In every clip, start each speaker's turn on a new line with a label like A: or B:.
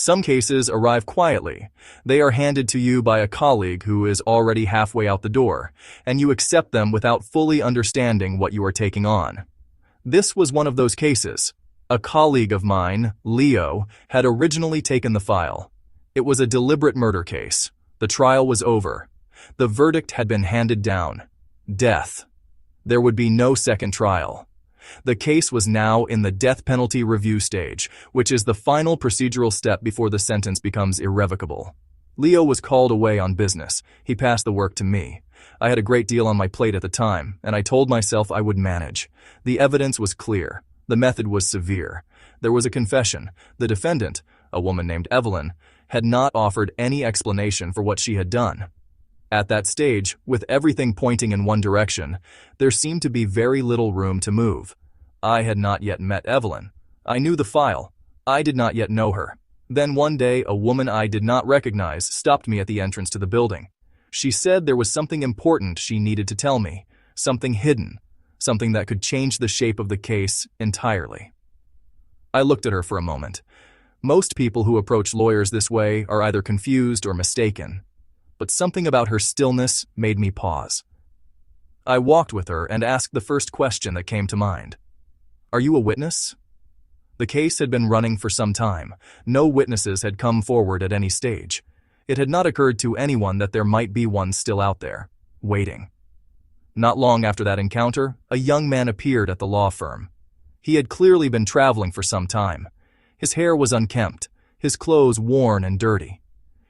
A: Some cases arrive quietly. They are handed to you by a colleague who is already halfway out the door, and you accept them without fully understanding what you are taking on. This was one of those cases. A colleague of mine, Leo, had originally taken the file. It was a deliberate murder case. The trial was over. The verdict had been handed down. Death. There would be no second trial. The case was now in the death penalty review stage, which is the final procedural step before the sentence becomes irrevocable. Leo was called away on business. He passed the work to me. I had a great deal on my plate at the time, and I told myself I would manage. The evidence was clear. The method was severe. There was a confession. The defendant, a woman named Evelyn, had not offered any explanation for what she had done. At that stage, with everything pointing in one direction, there seemed to be very little room to move. I had not yet met Evelyn. I knew the file. I did not yet know her. Then one day, a woman I did not recognize stopped me at the entrance to the building. She said there was something important she needed to tell me, something hidden, something that could change the shape of the case entirely. I looked at her for a moment. Most people who approach lawyers this way are either confused or mistaken. But something about her stillness made me pause. I walked with her and asked the first question that came to mind. "Are you a witness?" The case had been running for some time. No witnesses had come forward at any stage. It had not occurred to anyone that there might be one still out there, waiting. Not long after that encounter, a young man appeared at the law firm. He had clearly been traveling for some time. His hair was unkempt, his clothes worn and dirty.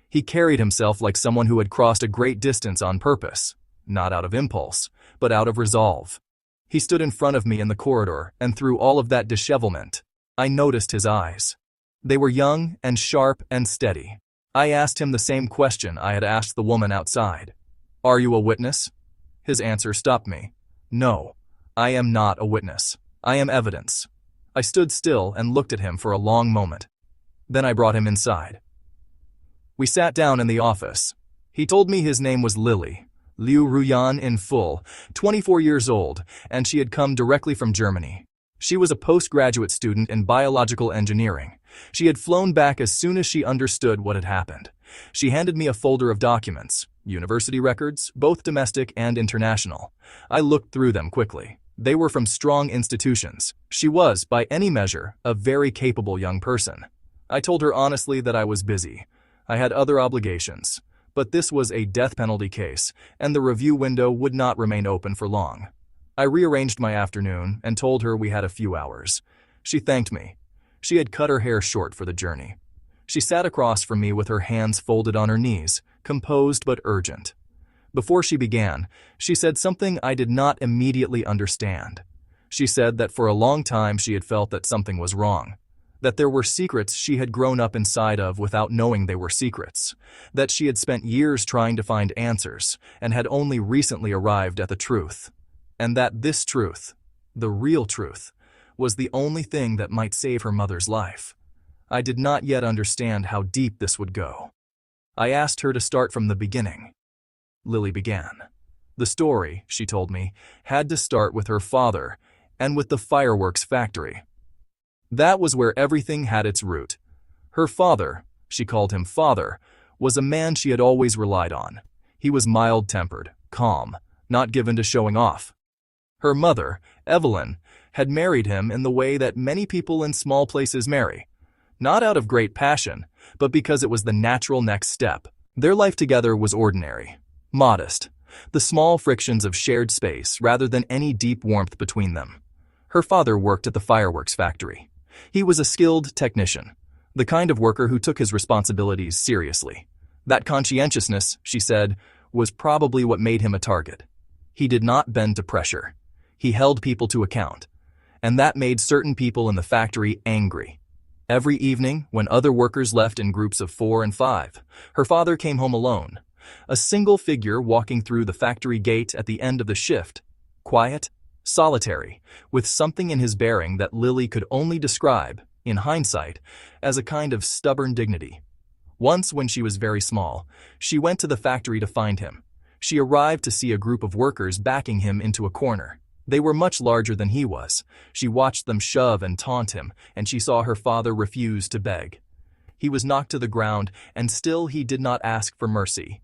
A: He carried himself like someone who had crossed a great distance on purpose, not out of impulse, but out of resolve. He stood in front of me in the corridor, and through all of that dishevelment, I noticed his eyes. They were young and sharp and steady. I asked him the same question I had asked the woman outside. "Are you a witness?" His answer stopped me. "No, I am not a witness. I am evidence." I stood still and looked at him for a long moment. Then I brought him inside. We sat down in the office. He told me his name was Lily, Liu Ruyan in full, 24 years old, and she had come directly from Germany. She was a postgraduate student in biological engineering. She had flown back as soon as she understood what had happened. She handed me a folder of documents, university records, both domestic and international. I looked through them quickly. They were from strong institutions. She was, by any measure, a very capable young person. I told her honestly that I was busy. I had other obligations, but this was a death penalty case, and the review window would not remain open for long. I rearranged my afternoon and told her we had a few hours. She thanked me. She had cut her hair short for the journey. She sat across from me with her hands folded on her knees, composed but urgent. Before she began, she said something I did not immediately understand. She said that for a long time she had felt that something was wrong. That there were secrets she had grown up inside of without knowing they were secrets, that she had spent years trying to find answers and had only recently arrived at the truth, and that this truth, the real truth, was the only thing that might save her mother's life. I did not yet understand how deep this would go. I asked her to start from the beginning. Lily began. The story, she told me, had to start with her father and with the fireworks factory. That was where everything had its root. Her father, she called him father, was a man she had always relied on. He was mild-tempered, calm, not given to showing off. Her mother, Evelyn, had married him in the way that many people in small places marry. Not out of great passion, but because it was the natural next step. Their life together was ordinary, modest, the small frictions of shared space rather than any deep warmth between them. Her father worked at the fireworks factory. He was a skilled technician, the kind of worker who took his responsibilities seriously. That conscientiousness, she said, was probably what made him a target. He did not bend to pressure. He held people to account, and that made certain people in the factory angry. Every evening, when other workers left in groups of 4 and 5, her father came home alone, a single figure walking through the factory gate at the end of the shift, quiet, solitary, with something in his bearing that Lily could only describe, in hindsight, as a kind of stubborn dignity. Once, when she was very small, she went to the factory to find him. She arrived to see a group of workers backing him into a corner. They were much larger than he was. She watched them shove and taunt him, and she saw her father refuse to beg. He was knocked to the ground, and still he did not ask for mercy.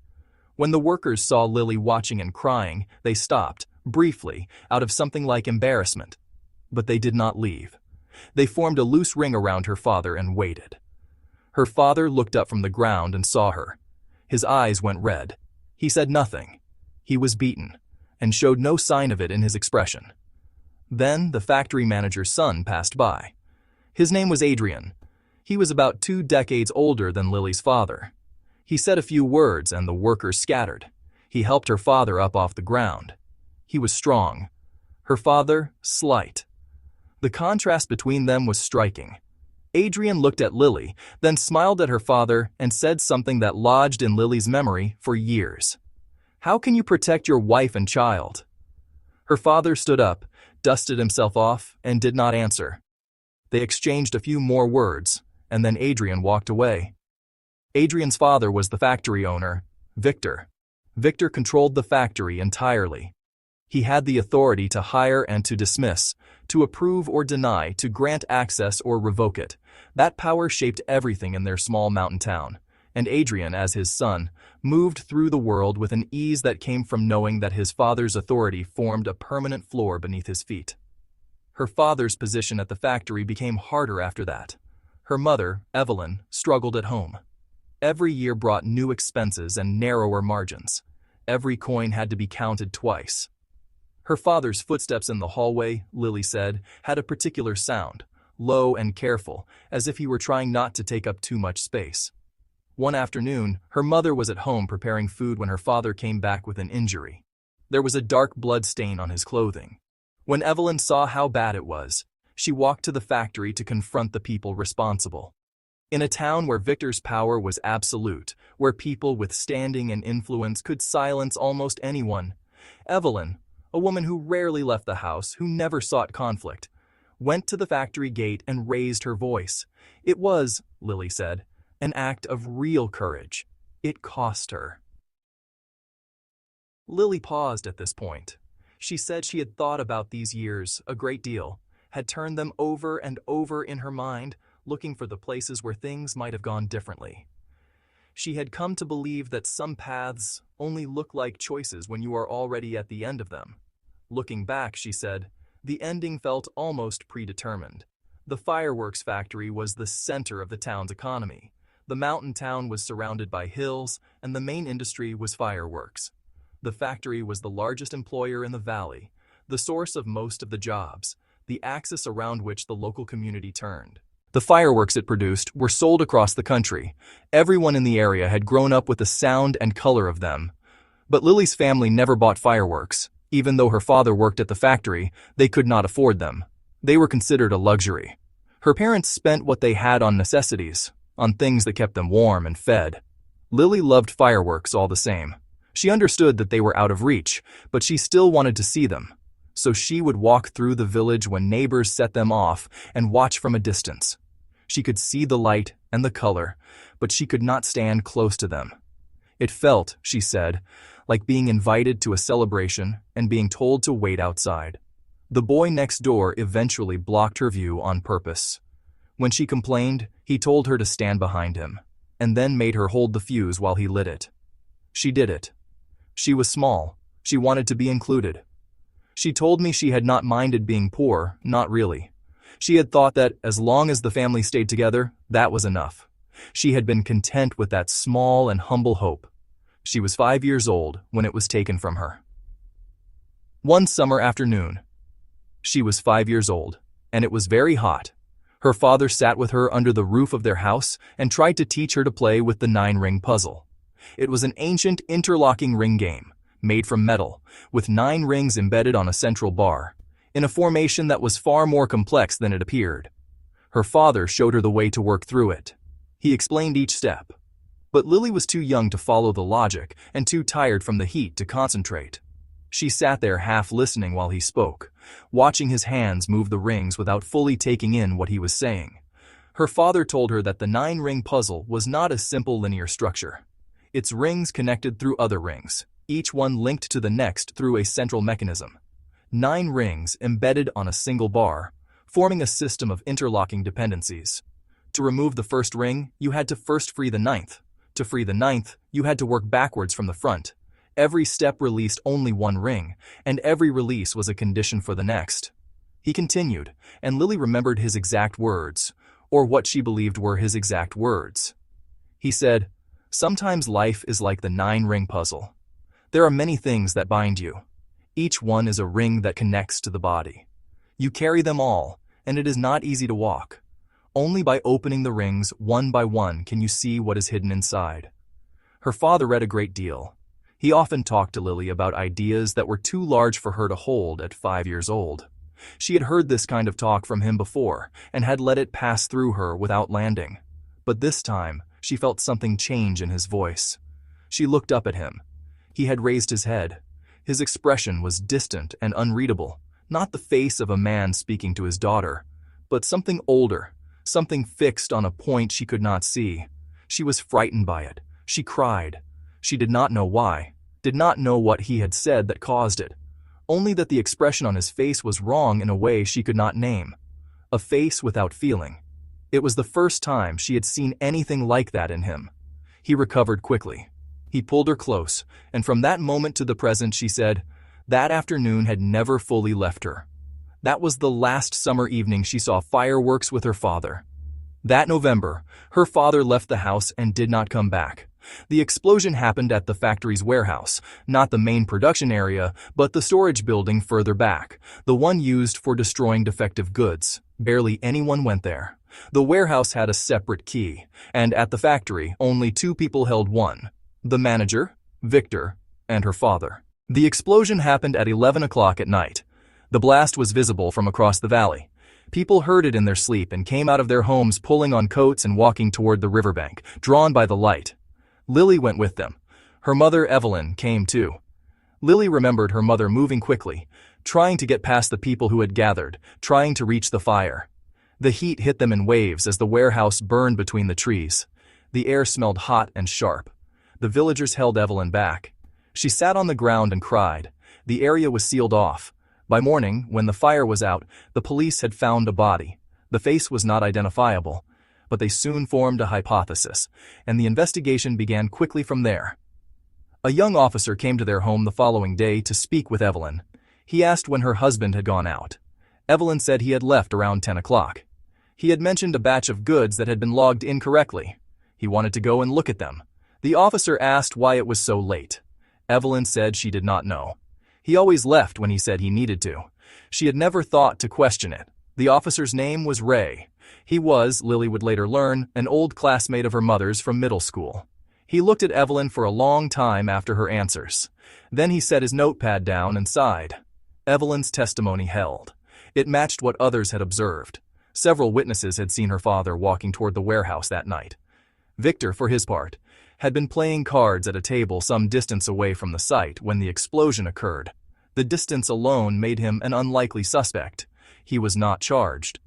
A: When the workers saw Lily watching and crying, they stopped, briefly, out of something like embarrassment. But they did not leave. They formed a loose ring around her father and waited. Her father looked up from the ground and saw her. His eyes went red. He said nothing. He was beaten, and showed no sign of it in his expression. Then the factory manager's son passed by. His name was Adrien. He was about 2 decades older than Lily's father. He said a few words and the workers scattered. He helped her father up off the ground. He was strong. Her father, slight. The contrast between them was striking. Adrien looked at Lily, then smiled at her father and said something that lodged in Lily's memory for years. "How can you protect your wife and child?" Her father stood up, dusted himself off, and did not answer. They exchanged a few more words, and then Adrien walked away. Adrien's father was the factory owner, Victor. Victor controlled the factory entirely. He had the authority to hire and to dismiss, to approve or deny, to grant access or revoke it. That power shaped everything in their small mountain town, and Adrien, as his son, moved through the world with an ease that came from knowing that his father's authority formed a permanent floor beneath his feet. Her father's position at the factory became harder after that. Her mother, Evelyn, struggled at home. Every year brought new expenses and narrower margins. Every coin had to be counted twice. Her father's footsteps in the hallway, Lily said, had a particular sound, low and careful, as if he were trying not to take up too much space. One afternoon, her mother was at home preparing food when her father came back with an injury. There was a dark blood stain on his clothing. When Evelyn saw how bad it was, she walked to the factory to confront the people responsible. In a town where Victor's power was absolute, where people with standing and influence could silence almost anyone, Evelyn, a woman who rarely left the house, who never sought conflict, went to the factory gate and raised her voice. It was, Lily said, an act of real courage. It cost her. Lily paused at this point. She said she had thought about these years a great deal, had turned them over and over in her mind, looking for the places where things might have gone differently. She had come to believe that some paths only look like choices when you are already at the end of them. Looking back, she said, the ending felt almost predetermined. The fireworks factory was the center of the town's economy. The mountain town was surrounded by hills, and the main industry was fireworks. The factory was the largest employer in the valley, the source of most of the jobs, the axis around which the local community turned. The fireworks it produced were sold across the country. Everyone in the area had grown up with the sound and color of them. But Lily's family never bought fireworks. Even though her father worked at the factory, they could not afford them. They were considered a luxury. Her parents spent what they had on necessities, on things that kept them warm and fed. Lily loved fireworks all the same. She understood that they were out of reach, but she still wanted to see them. So she would walk through the village when neighbors set them off and watch from a distance. She could see the light and the color, but she could not stand close to them. It felt, she said, like being invited to a celebration and being told to wait outside. The boy next door eventually blocked her view on purpose. When she complained, he told her to stand behind him, and then made her hold the fuse while he lit it. She did it. She was small. She wanted to be included. She told me she had not minded being poor, not really. She had thought that as long as the family stayed together, that was enough. She had been content with that small and humble hope. She was 5 years old when it was taken from her. One summer afternoon. She was 5 years old, and it was very hot. Her father sat with her under the roof of their house and tried to teach her to play with the 9-ring puzzle. It was an ancient interlocking ring game, made from metal, with 9 rings embedded on a central bar, in a formation that was far more complex than it appeared. Her father showed her the way to work through it. He explained each step. But Lily was too young to follow the logic and too tired from the heat to concentrate. She sat there half listening while he spoke, watching his hands move the rings without fully taking in what he was saying. Her father told her that the 9-ring puzzle was not a simple linear structure. Its rings connected through other rings, each one linked to the next through a central mechanism. 9 rings embedded on a single bar, forming a system of interlocking dependencies. To remove the first ring, you had to first free the ninth. To free the ninth, you had to work backwards from the front. Every step released only one ring, and every release was a condition for the next. He continued, and Lily remembered his exact words, or what she believed were his exact words. He said, "Sometimes life is like the 9-ring puzzle. There are many things that bind you. Each one is a ring that connects to the body. You carry them all, and it is not easy to walk. Only by opening the rings one by one can you see what is hidden inside." Her father read a great deal. He often talked to Lily about ideas that were too large for her to hold at 5 years old. She had heard this kind of talk from him before and had let it pass through her without landing. But this time, she felt something change in his voice. She looked up at him. He had raised his head. His expression was distant and unreadable, not the face of a man speaking to his daughter, but something older, something fixed on a point she could not see. She was frightened by it. She cried. She did not know why, did not know what he had said that caused it, only that the expression on his face was wrong in a way she could not name. A face without feeling. It was the first time she had seen anything like that in him. He recovered quickly. He pulled her close, and from that moment to the present, she said, that afternoon had never fully left her. That was the last summer evening she saw fireworks with her father. That November, her father left the house and did not come back. The explosion happened at the factory's warehouse, not the main production area, but the storage building further back, the one used for destroying defective goods. Barely anyone went there. The warehouse had a separate key, and at the factory, only 2 people held one: the manager, Victor, and her father. The explosion happened at 11 o'clock at night. The blast was visible from across the valley. People heard it in their sleep and came out of their homes pulling on coats and walking toward the riverbank, drawn by the light. Lily went with them. Her mother, Evelyn, came too. Lily remembered her mother moving quickly, trying to get past the people who had gathered, trying to reach the fire. The heat hit them in waves as the warehouse burned between the trees. The air smelled hot and sharp. The villagers held Evelyn back. She sat on the ground and cried. The area was sealed off. By morning, when the fire was out, the police had found a body. The face was not identifiable, but they soon formed a hypothesis, and the investigation began quickly from there. A young officer came to their home the following day to speak with Evelyn. He asked when her husband had gone out. Evelyn said he had left around 10 o'clock. He had mentioned a batch of goods that had been logged incorrectly. He wanted to go and look at them. The officer asked why it was so late. Evelyn said she did not know. He always left when he said he needed to. She had never thought to question it. The officer's name was Ray. He was, Lily would later learn, an old classmate of her mother's from middle school. He looked at Evelyn for a long time after her answers. Then he set his notepad down and sighed. Evelyn's testimony held. It matched what others had observed. Several witnesses had seen her father walking toward the warehouse that night. Victor, for his part, had been playing cards at a table some distance away from the site when the explosion occurred. The distance alone made him an unlikely suspect. He was not charged.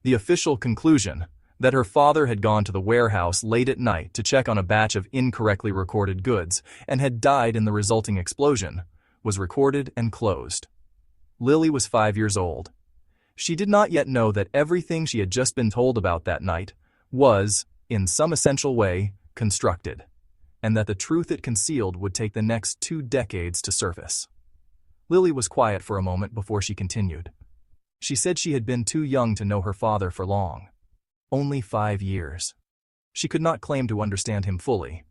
A: The official conclusion, that her father had gone to the warehouse late at night to check on a batch of incorrectly recorded goods and had died in the resulting explosion, was recorded and closed. Lily was 5 years old. She did not yet know that everything she had just been told about that night was, in some essential way, constructed, and that the truth it concealed would take the next 2 decades to surface. Lily was quiet for a moment before she continued. She said she had been too young to know her father for long. Only 5 years. She could not claim to understand him fully,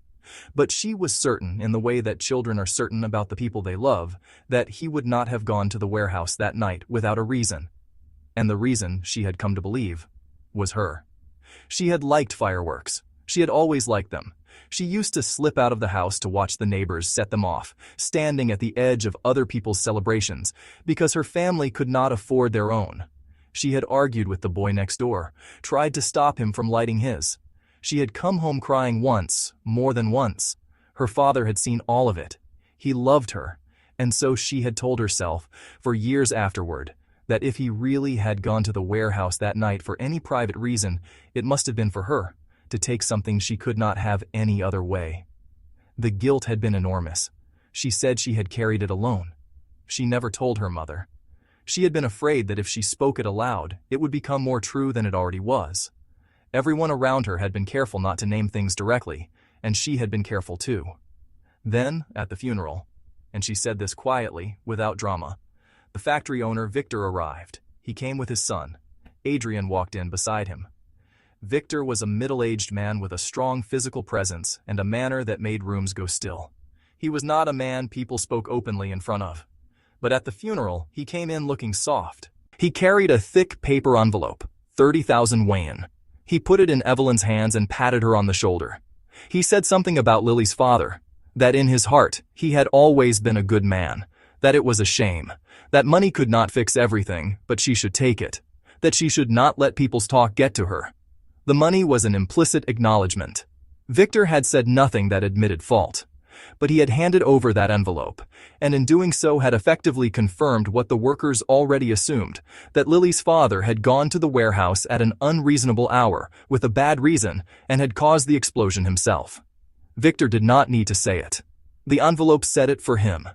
A: but she was certain, in the way that children are certain about the people they love, that he would not have gone to the warehouse that night without a reason. And the reason, she had come to believe, was her. She had liked fireworks. She had always liked them. She used to slip out of the house to watch the neighbors set them off, standing at the edge of other people's celebrations, because her family could not afford their own. She had argued with the boy next door, tried to stop him from lighting his. She had come home crying once, more than once. Her father had seen all of it. He loved her, and so she had told herself, for years afterward, that if he really had gone to the warehouse that night for any private reason, it must have been for her, to take something she could not have any other way. The guilt had been enormous. She said she had carried it alone. She never told her mother. She had been afraid that if she spoke it aloud, it would become more true than it already was. Everyone around her had been careful not to name things directly, and she had been careful too. Then, at the funeral, and she said this quietly, without drama, the factory owner Victor arrived. He came with his son. Adrien walked in beside him. Victor was a middle-aged man with a strong physical presence and a manner that made rooms go still. He was not a man people spoke openly in front of. But at the funeral, he came in looking soft. He carried a thick paper envelope, 30,000 yuan. He put it in Evelyn's hands and patted her on the shoulder. He said something about Lily's father, that in his heart, he had always been a good man, that it was a shame, that money could not fix everything, but she should take it, that she should not let people's talk get to her. The money was an implicit acknowledgement. Victor had said nothing that admitted fault, but he had handed over that envelope, and in doing so had effectively confirmed what the workers already assumed, that Lily's father had gone to the warehouse at an unreasonable hour with a bad reason and had caused the explosion himself. Victor did not need to say it. The envelope said it for him.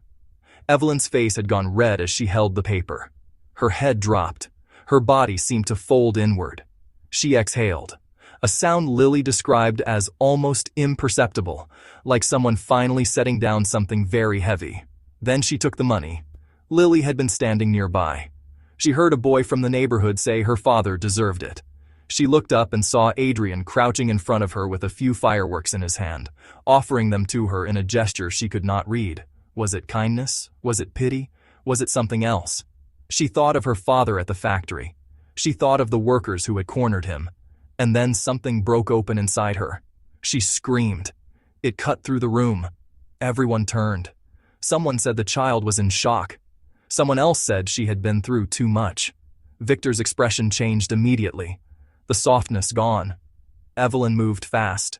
A: Evelyn's face had gone red as she held the paper. Her head dropped. Her body seemed to fold inward. She exhaled, a sound Lily described as almost imperceptible, like someone finally setting down something very heavy. Then she took the money. Lily had been standing nearby. She heard a boy from the neighborhood say her father deserved it. She looked up and saw Adrien crouching in front of her with a few fireworks in his hand, offering them to her in a gesture she could not read. Was it kindness? Was it pity? Was it something else? She thought of her father at the factory. She thought of the workers who had cornered him. And then something broke open inside her. She screamed. It cut through the room. Everyone turned. Someone said the child was in shock. Someone else said she had been through too much. Victor's expression changed immediately. The softness gone. Evelyn moved fast.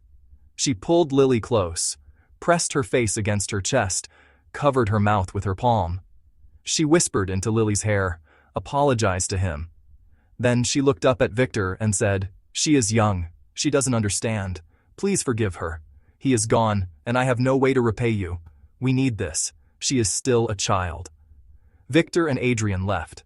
A: She pulled Lily close, pressed her face against her chest, covered her mouth with her palm. She whispered into Lily's hair, apologized to him. Then she looked up at Victor and said, "She is young. She doesn't understand. Please forgive her. He is gone, and I have no way to repay you. We need this. She is still a child." Victor and Adrien left.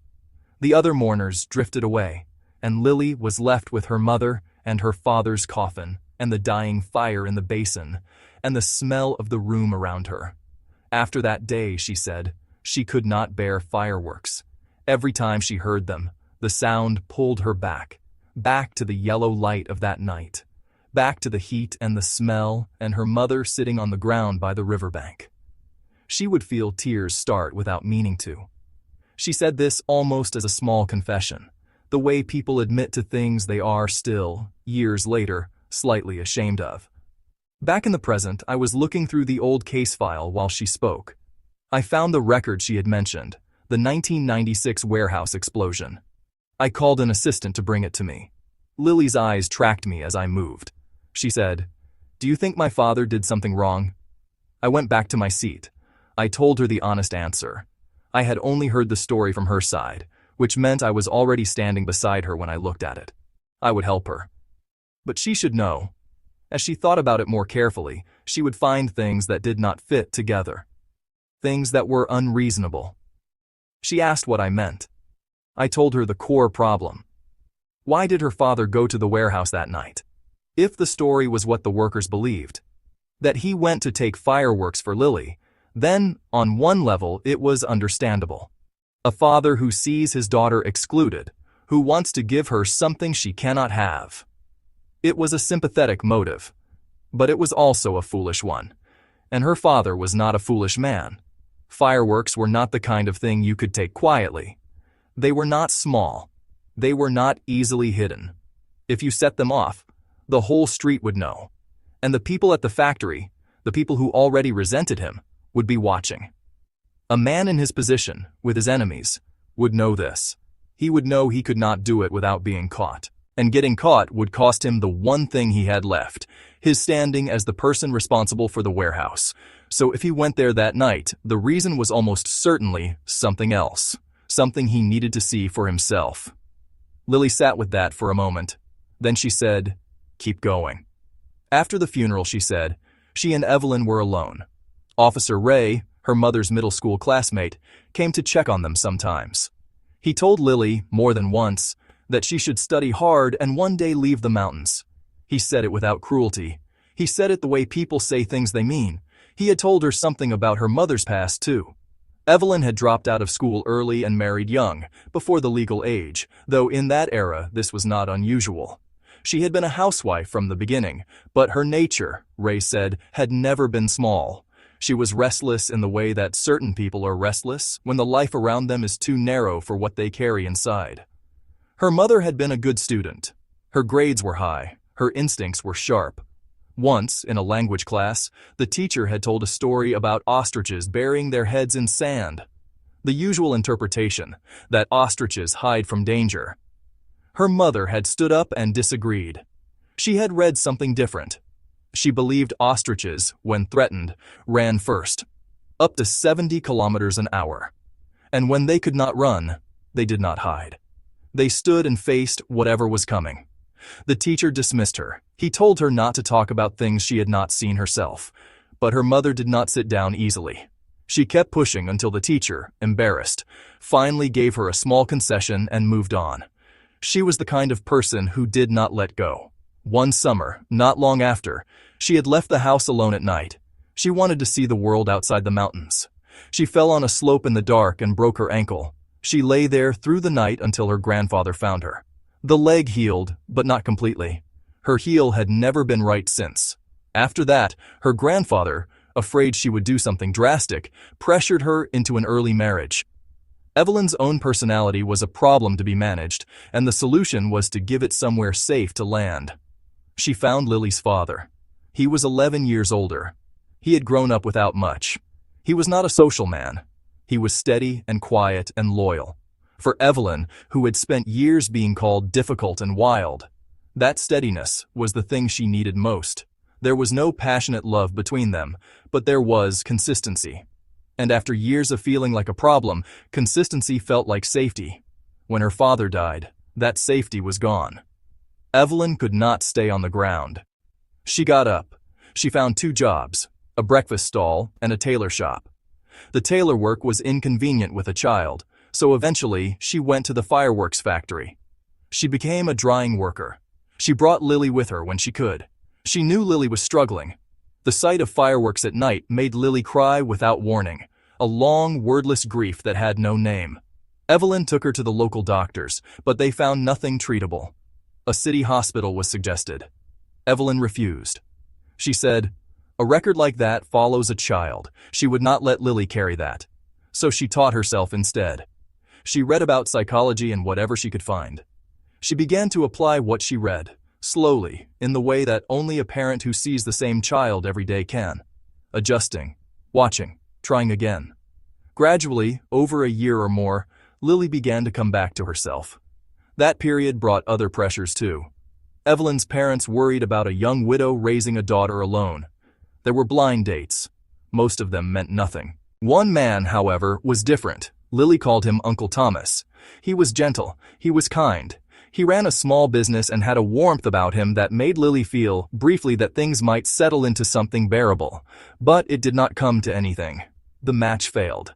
A: The other mourners drifted away, and Lily was left with her mother and her father's coffin, and the dying fire in the basin, and the smell of the room around her. After that day, she said, she could not bear fireworks. Every time she heard them, the sound pulled her back to the yellow light of that night, back to the heat and the smell and her mother sitting on the ground by the riverbank. She would feel tears start without meaning to. She said this almost as a small confession, the way people admit to things they are still, years later, slightly ashamed of. Back in the present, I was looking through the old case file while she spoke. I found the record she had mentioned, the 1996 warehouse explosion. I called an assistant to bring it to me. Lily's eyes tracked me as I moved. She said, "Do you think my father did something wrong?" I went back to my seat. I told her the honest answer. I had only heard the story from her side, which meant I was already standing beside her when I looked at it. I would help her. But she should know. As she thought about it more carefully, she would find things that did not fit together. Things that were unreasonable. She asked what I meant. I told her the core problem. Why did her father go to the warehouse that night? If the story was what the workers believed, that he went to take fireworks for Lily, then, on one level, it was understandable. A father who sees his daughter excluded, who wants to give her something she cannot have. It was a sympathetic motive, but it was also a foolish one. And her father was not a foolish man. Fireworks were not the kind of thing you could take quietly. They were not small. They were not easily hidden. If you set them off, the whole street would know. And the people at the factory, the people who already resented him, would be watching. A man in his position, with his enemies, would know this. He would know he could not do it without being caught. And getting caught would cost him the one thing he had left, his standing as the person responsible for the warehouse. So if he went there that night, the reason was almost certainly something else. Something he needed to see for himself. Lily sat with that for a moment. Then she said, "Keep going." After the funeral, she said, she and Evelyn were alone. Officer Ray, her mother's middle school classmate, came to check on them sometimes. He told Lily, more than once, that she should study hard and one day leave the mountains. He said it without cruelty. He said it the way people say things they mean. He had told her something about her mother's past, too. Evelyn had dropped out of school early and married young, before the legal age, though in that era this was not unusual. She had been a housewife from the beginning, but her nature, Ray said, had never been small. She was restless in the way that certain people are restless when the life around them is too narrow for what they carry inside. Her mother had been a good student. Her grades were high. Her instincts were sharp. Once, in a language class, the teacher had told a story about ostriches burying their heads in sand. The usual interpretation, that ostriches hide from danger. Her mother had stood up and disagreed. She had read something different. She believed ostriches, when threatened, ran first, up to 70 kilometers an hour. And when they could not run, they did not hide. They stood and faced whatever was coming. The teacher dismissed her. He told her not to talk about things she had not seen herself. But her mother did not sit down easily. She kept pushing until the teacher, embarrassed, finally gave her a small concession and moved on. She was the kind of person who did not let go. One summer, not long after, she had left the house alone at night. She wanted to see the world outside the mountains. She fell on a slope in the dark and broke her ankle. She lay there through the night until her grandfather found her. The leg healed, but not completely. Her heel had never been right since. After that, her grandfather, afraid she would do something drastic, pressured her into an early marriage. Evelyn's own personality was a problem to be managed, and the solution was to give it somewhere safe to land. She found Lily's father. He was 11 years older. He had grown up without much. He was not a social man. He was steady and quiet and loyal. For Evelyn, who had spent years being called difficult and wild, that steadiness was the thing she needed most. There was no passionate love between them, but there was consistency. And after years of feeling like a problem, consistency felt like safety. When her father died, that safety was gone. Evelyn could not stay on the ground. She got up. She found 2 jobs, a breakfast stall and a tailor shop. The tailor work was inconvenient with a child, so eventually she went to the fireworks factory. She became a drying worker. She brought Lily with her when she could. She knew Lily was struggling. The sight of fireworks at night made Lily cry without warning, a long, wordless grief that had no name. Evelyn took her to the local doctors, but they found nothing treatable. A city hospital was suggested. Evelyn refused. She said, "A record like that follows a child. She would not let Lily carry that." So she taught herself instead. She read about psychology and whatever she could find. She began to apply what she read, slowly, in the way that only a parent who sees the same child every day can. Adjusting, watching, trying again. Gradually, over a year or more, Lily began to come back to herself. That period brought other pressures too. Evelyn's parents worried about a young widow raising a daughter alone. There were blind dates. Most of them meant nothing. One man, however, was different. Lily called him Uncle Thomas. He was gentle. He was kind. He ran a small business and had a warmth about him that made Lily feel, briefly, that things might settle into something bearable. But it did not come to anything. The match failed.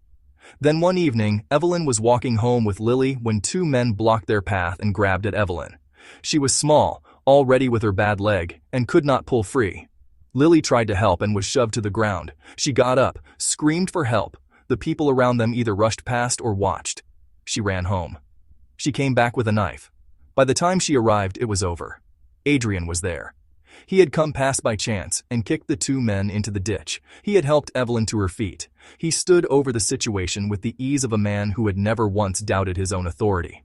A: Then one evening, Evelyn was walking home with Lily when 2 men blocked their path and grabbed at Evelyn. She was small, already with her bad leg, and could not pull free. Lily tried to help and was shoved to the ground. She got up, screamed for help. The people around them either rushed past or watched. She ran home. She came back with a knife. By the time she arrived, it was over. Adrien was there. He had come past by chance and kicked the 2 men into the ditch. He had helped Evelyn to her feet. He stood over the situation with the ease of a man who had never once doubted his own authority.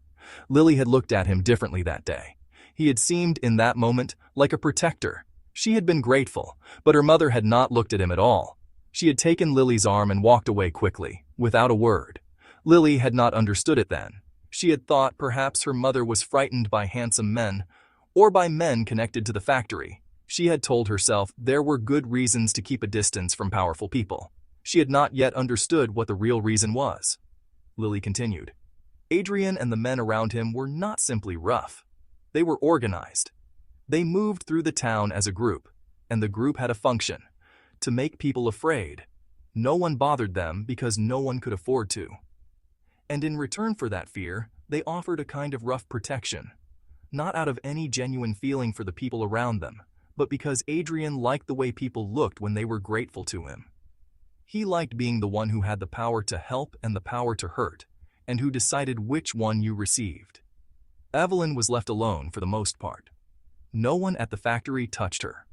A: Lily had looked at him differently that day. He had seemed, in that moment, like a protector. She had been grateful, but her mother had not looked at him at all. She had taken Lily's arm and walked away quickly, without a word. Lily had not understood it then. She had thought perhaps her mother was frightened by handsome men, or by men connected to the factory. She had told herself there were good reasons to keep a distance from powerful people. She had not yet understood what the real reason was. Lily continued. Adrien and the men around him were not simply rough. They were organized. They moved through the town as a group, and the group had a function: to make people afraid. No one bothered them because no one could afford to. And in return for that fear, they offered a kind of rough protection. not out of any genuine feeling for the people around them, but because Adrien liked the way people looked when they were grateful to him. He liked being the one who had the power to help and the power to hurt, and who decided which one you received. Evelyn was left alone for the most part. No one at the factory touched her.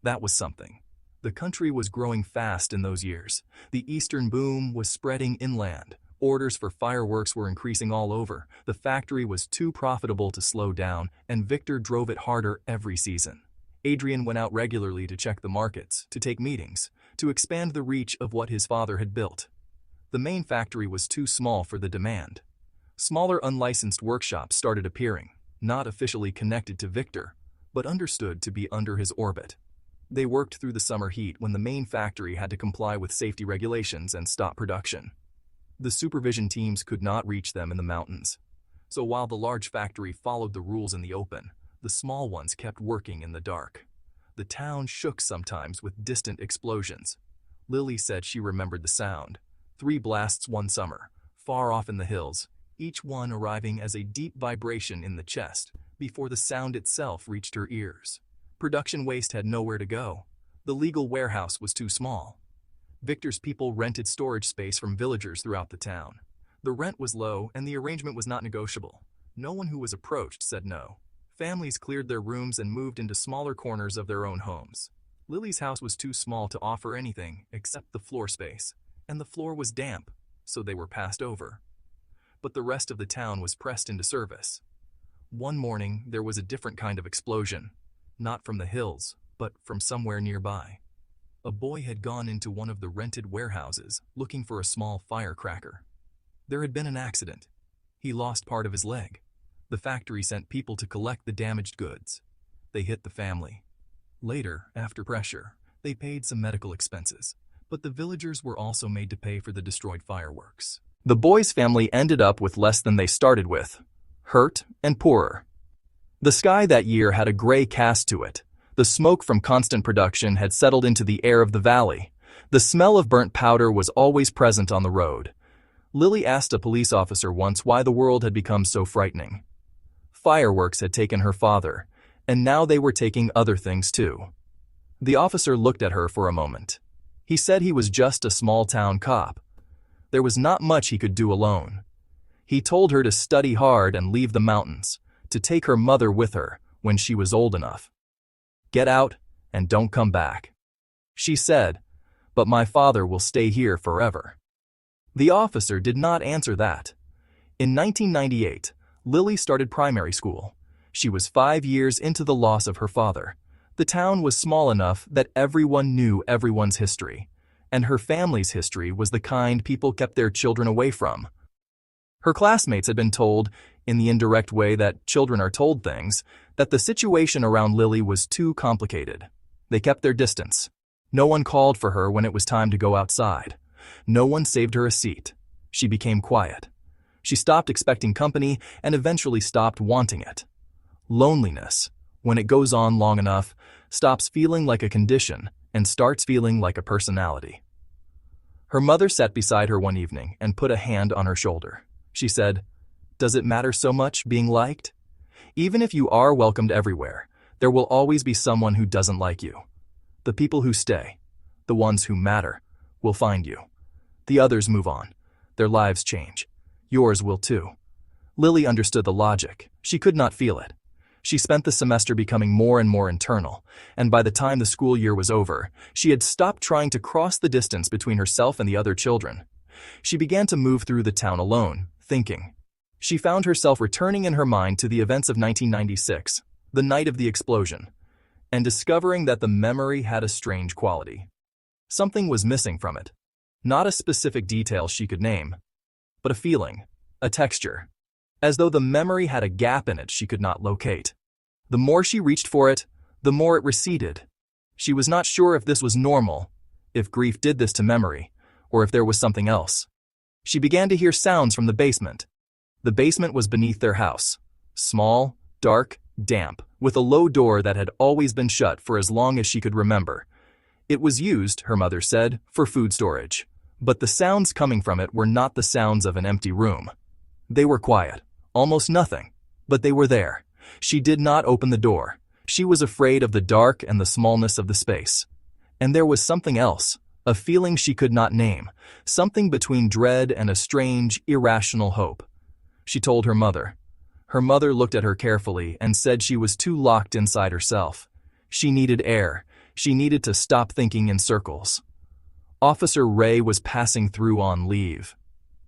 A: That was something. The country was growing fast in those years. The Eastern boom was spreading inland. Orders for fireworks were increasing all over. The factory was too profitable to slow down, and Victor drove it harder every season. Adrien went out regularly to check the markets, to take meetings, to expand the reach of what his father had built. The main factory was too small for the demand. Smaller unlicensed workshops started appearing, not officially connected to Victor, but understood to be under his orbit. They worked through the summer heat when the main factory had to comply with safety regulations and stop production. The supervision teams could not reach them in the mountains. So while the large factory followed the rules in the open, the small ones kept working in the dark. The town shook sometimes with distant explosions. Lily said she remembered the sound. 3 blasts one summer, far off in the hills, each one arriving as a deep vibration in the chest before the sound itself reached her ears. Production waste had nowhere to go. The legal warehouse was too small. Victor's people rented storage space from villagers throughout the town. The rent was low and the arrangement was not negotiable. No one who was approached said no. Families cleared their rooms and moved into smaller corners of their own homes. Lily's house was too small to offer anything except the floor space, and the floor was damp, so they were passed over. But the rest of the town was pressed into service. One morning, there was a different kind of explosion, not from the hills, but from somewhere nearby. A boy had gone into one of the rented warehouses looking for a small firecracker. There had been an accident. He lost part of his leg. The factory sent people to collect the damaged goods. They hit the family. Later, after pressure, they paid some medical expenses, but the villagers were also made to pay for the destroyed fireworks. The boy's family ended up with less than they started with, hurt and poorer. The sky that year had a gray cast to it. The smoke from constant production had settled into the air of the valley. The smell of burnt powder was always present on the road. Lily asked a police officer once why the world had become so frightening. Fireworks had taken her father, and now they were taking other things too. The officer looked at her for a moment. He said he was just a small-town cop. There was not much he could do alone. He told her to study hard and leave the mountains, to take her mother with her when she was old enough. Get out and don't come back. She said, but my father will stay here forever. The officer did not answer that. In 1998, Lily started primary school. She was 5 years into the loss of her father. The town was small enough that everyone knew everyone's history, and her family's history was the kind people kept their children away from. Her classmates had been told, in the indirect way that children are told things, that the situation around Lily was too complicated. They kept their distance. No one called for her when it was time to go outside. No one saved her a seat. She became quiet. She stopped expecting company and eventually stopped wanting it. Loneliness, when it goes on long enough, stops feeling like a condition and starts feeling like a personality. Her mother sat beside her one evening and put a hand on her shoulder. She said, "Does it matter so much being liked? Even if you are welcomed everywhere, there will always be someone who doesn't like you. The people who stay, the ones who matter, will find you. The others move on. Their lives change. Yours will too." Lily understood the logic. She could not feel it. She spent the semester becoming more and more internal, and by the time the school year was over, she had stopped trying to cross the distance between herself and the other children. She began to move through the town alone, thinking. She found herself returning in her mind to the events of 1996, the night of the explosion, and discovering that the memory had a strange quality. Something was missing from it. Not a specific detail she could name, but a feeling, a texture, as though the memory had a gap in it she could not locate. The more she reached for it, the more it receded. She was not sure if this was normal, if grief did this to memory, or if there was something else. She began to hear sounds from the basement. The basement was beneath their house, small, dark, damp, with a low door that had always been shut for as long as she could remember. It was used, her mother said, for food storage, but the sounds coming from it were not the sounds of an empty room. They were quiet, almost nothing, but they were there. She did not open the door. She was afraid of the dark and the smallness of the space. And there was something else, a feeling she could not name, something between dread and a strange, irrational hope. She told her mother. Her mother looked at her carefully and said she was too locked inside herself. She needed air. She needed to stop thinking in circles. Officer Ray was passing through on leave.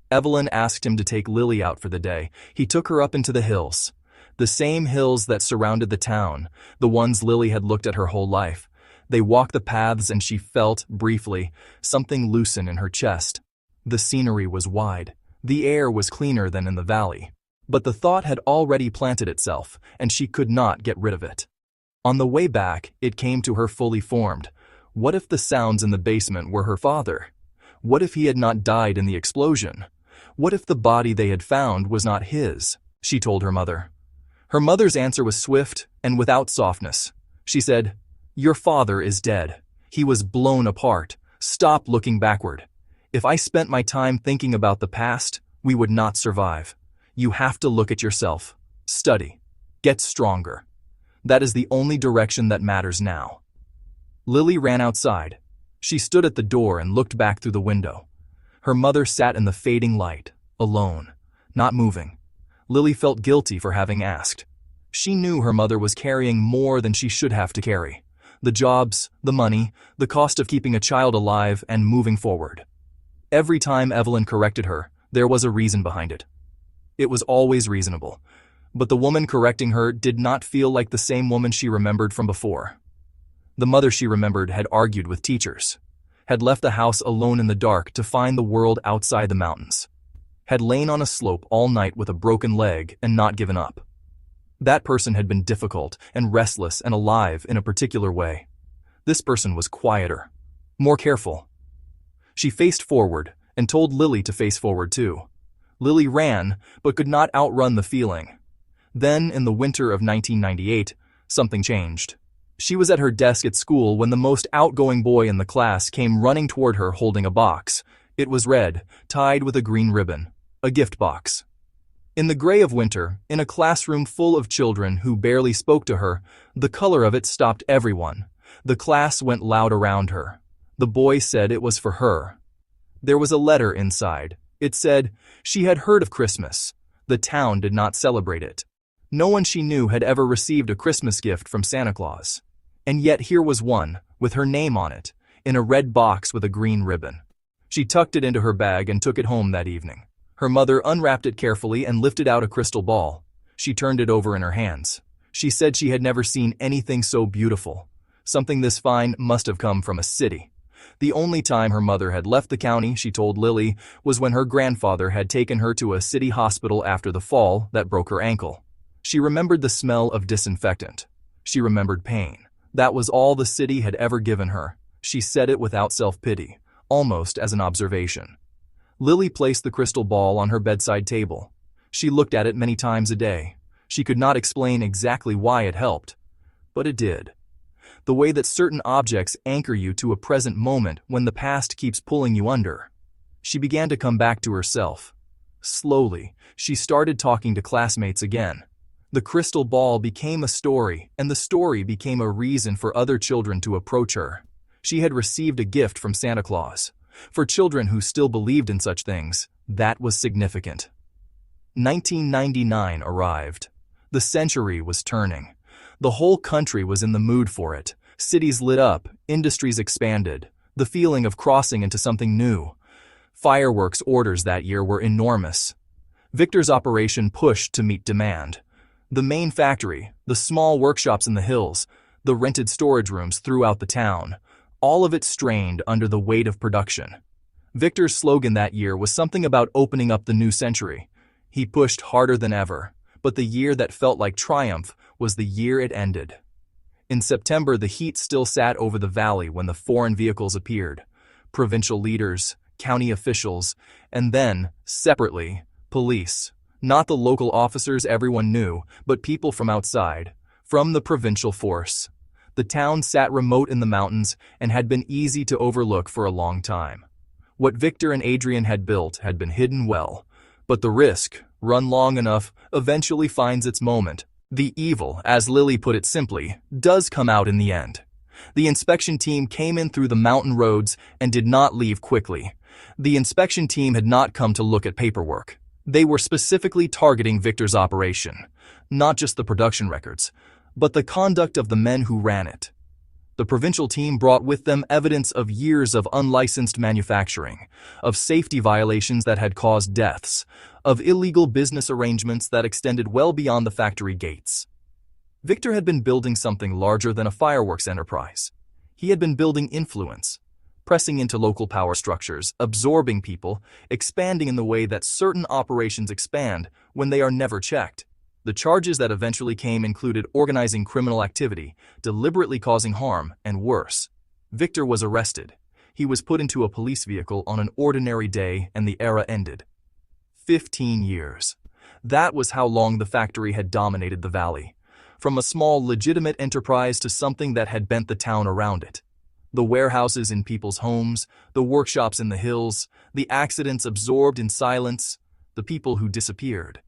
A: Evelyn asked him to take Lily out for the day. He took her up into the hills. The same hills that surrounded the town, the ones Lily had looked at her whole life. They walked the paths and she felt, briefly, something loosen in her chest. The scenery was wide. The air was cleaner than in the valley. But the thought had already planted itself, and she could not get rid of it. On the way back, it came to her fully formed. What if the sounds in the basement were her father? What if he had not died in the explosion? What if the body they had found was not his? She told her mother. Her mother's answer was swift and without softness. She said, "Your father is dead. He was blown apart. Stop looking backward. If I spent my time thinking about the past, we would not survive. You have to look at yourself. Study. Get stronger. That is the only direction that matters now." Lily ran outside. She stood at the door and looked back through the window. Her mother sat in the fading light, alone, not moving. Lily felt guilty for having asked. She knew her mother was carrying more than she should have to carry. The jobs, the money, the cost of keeping a child alive and moving forward. Every time Evelyn corrected her, there was a reason behind it. It was always reasonable. But the woman correcting her did not feel like the same woman she remembered from before. The mother she remembered had argued with teachers, had left the house alone in the dark to find the world outside the mountains, had lain on a slope all night with a broken leg and not given up. That person had been difficult and restless and alive in a particular way. This person was quieter, more careful. She faced forward and told Lily to face forward too. Lily ran, but could not outrun the feeling. Then, in the winter of 1998, something changed. She was at her desk at school when the most outgoing boy in the class came running toward her holding a box. It was red, tied with a green ribbon. A gift box. In the gray of winter, in a classroom full of children who barely spoke to her, the color of it stopped everyone. The class went loud around her. The boy said it was for her. There was a letter inside. It said, she had heard of Christmas. The town did not celebrate it. No one she knew had ever received a Christmas gift from Santa Claus. And yet here was one, with her name on it, in a red box with a green ribbon. She tucked it into her bag and took it home that evening. Her mother unwrapped it carefully and lifted out a crystal ball. She turned it over in her hands. She said she had never seen anything so beautiful. Something this fine must have come from a city. The only time her mother had left the county, she told Lily, was when her grandfather had taken her to a city hospital after the fall that broke her ankle. She remembered the smell of disinfectant. She remembered pain. That was all the city had ever given her. She said it without self-pity, almost as an observation. Lily placed the crystal ball on her bedside table. She looked at it many times a day. She could not explain exactly why it helped, but it did. The way that certain objects anchor you to a present moment when the past keeps pulling you under. She began to come back to herself. Slowly, she started talking to classmates again. The crystal ball became a story, and the story became a reason for other children to approach her. She had received a gift from Santa Claus. For children who still believed in such things, that was significant. 1999 arrived. The century was turning. The whole country was in the mood for it. Cities lit up, industries expanded, the feeling of crossing into something new. Fireworks orders that year were enormous. Victor's operation pushed to meet demand. The main factory, the small workshops in the hills, the rented storage rooms throughout the town, all of it strained under the weight of production. Victor's slogan that year was something about opening up the new century. He pushed harder than ever, but the year that felt like triumph was the year it ended. In September, the heat still sat over the valley when the foreign vehicles appeared. Provincial leaders, county officials, and then, separately, police. Not the local officers everyone knew, but people from outside, from the provincial force. The town sat remote in the mountains and had been easy to overlook for a long time. What Victor and Adrien had built had been hidden well, but the risk, run long enough, eventually finds its moment. The evil, as Lily put it simply, does come out in the end. The inspection team came in through the mountain roads and did not leave quickly. The inspection team had not come to look at paperwork. They were specifically targeting Victor's operation, not just the production records, but the conduct of the men who ran it. The provincial team brought with them evidence of years of unlicensed manufacturing, of safety violations that had caused deaths, of illegal business arrangements that extended well beyond the factory gates. Victor had been building something larger than a fireworks enterprise. He had been building influence, pressing into local power structures, absorbing people, expanding in the way that certain operations expand when they are never checked. The charges that eventually came included organizing criminal activity, deliberately causing harm, and worse. Victor was arrested. He was put into a police vehicle on an ordinary day and the era ended. 15 years. That was how long the factory had dominated the valley. From a small, legitimate enterprise to something that had bent the town around it. The warehouses in people's homes, the workshops in the hills, the accidents absorbed in silence, the people who disappeared.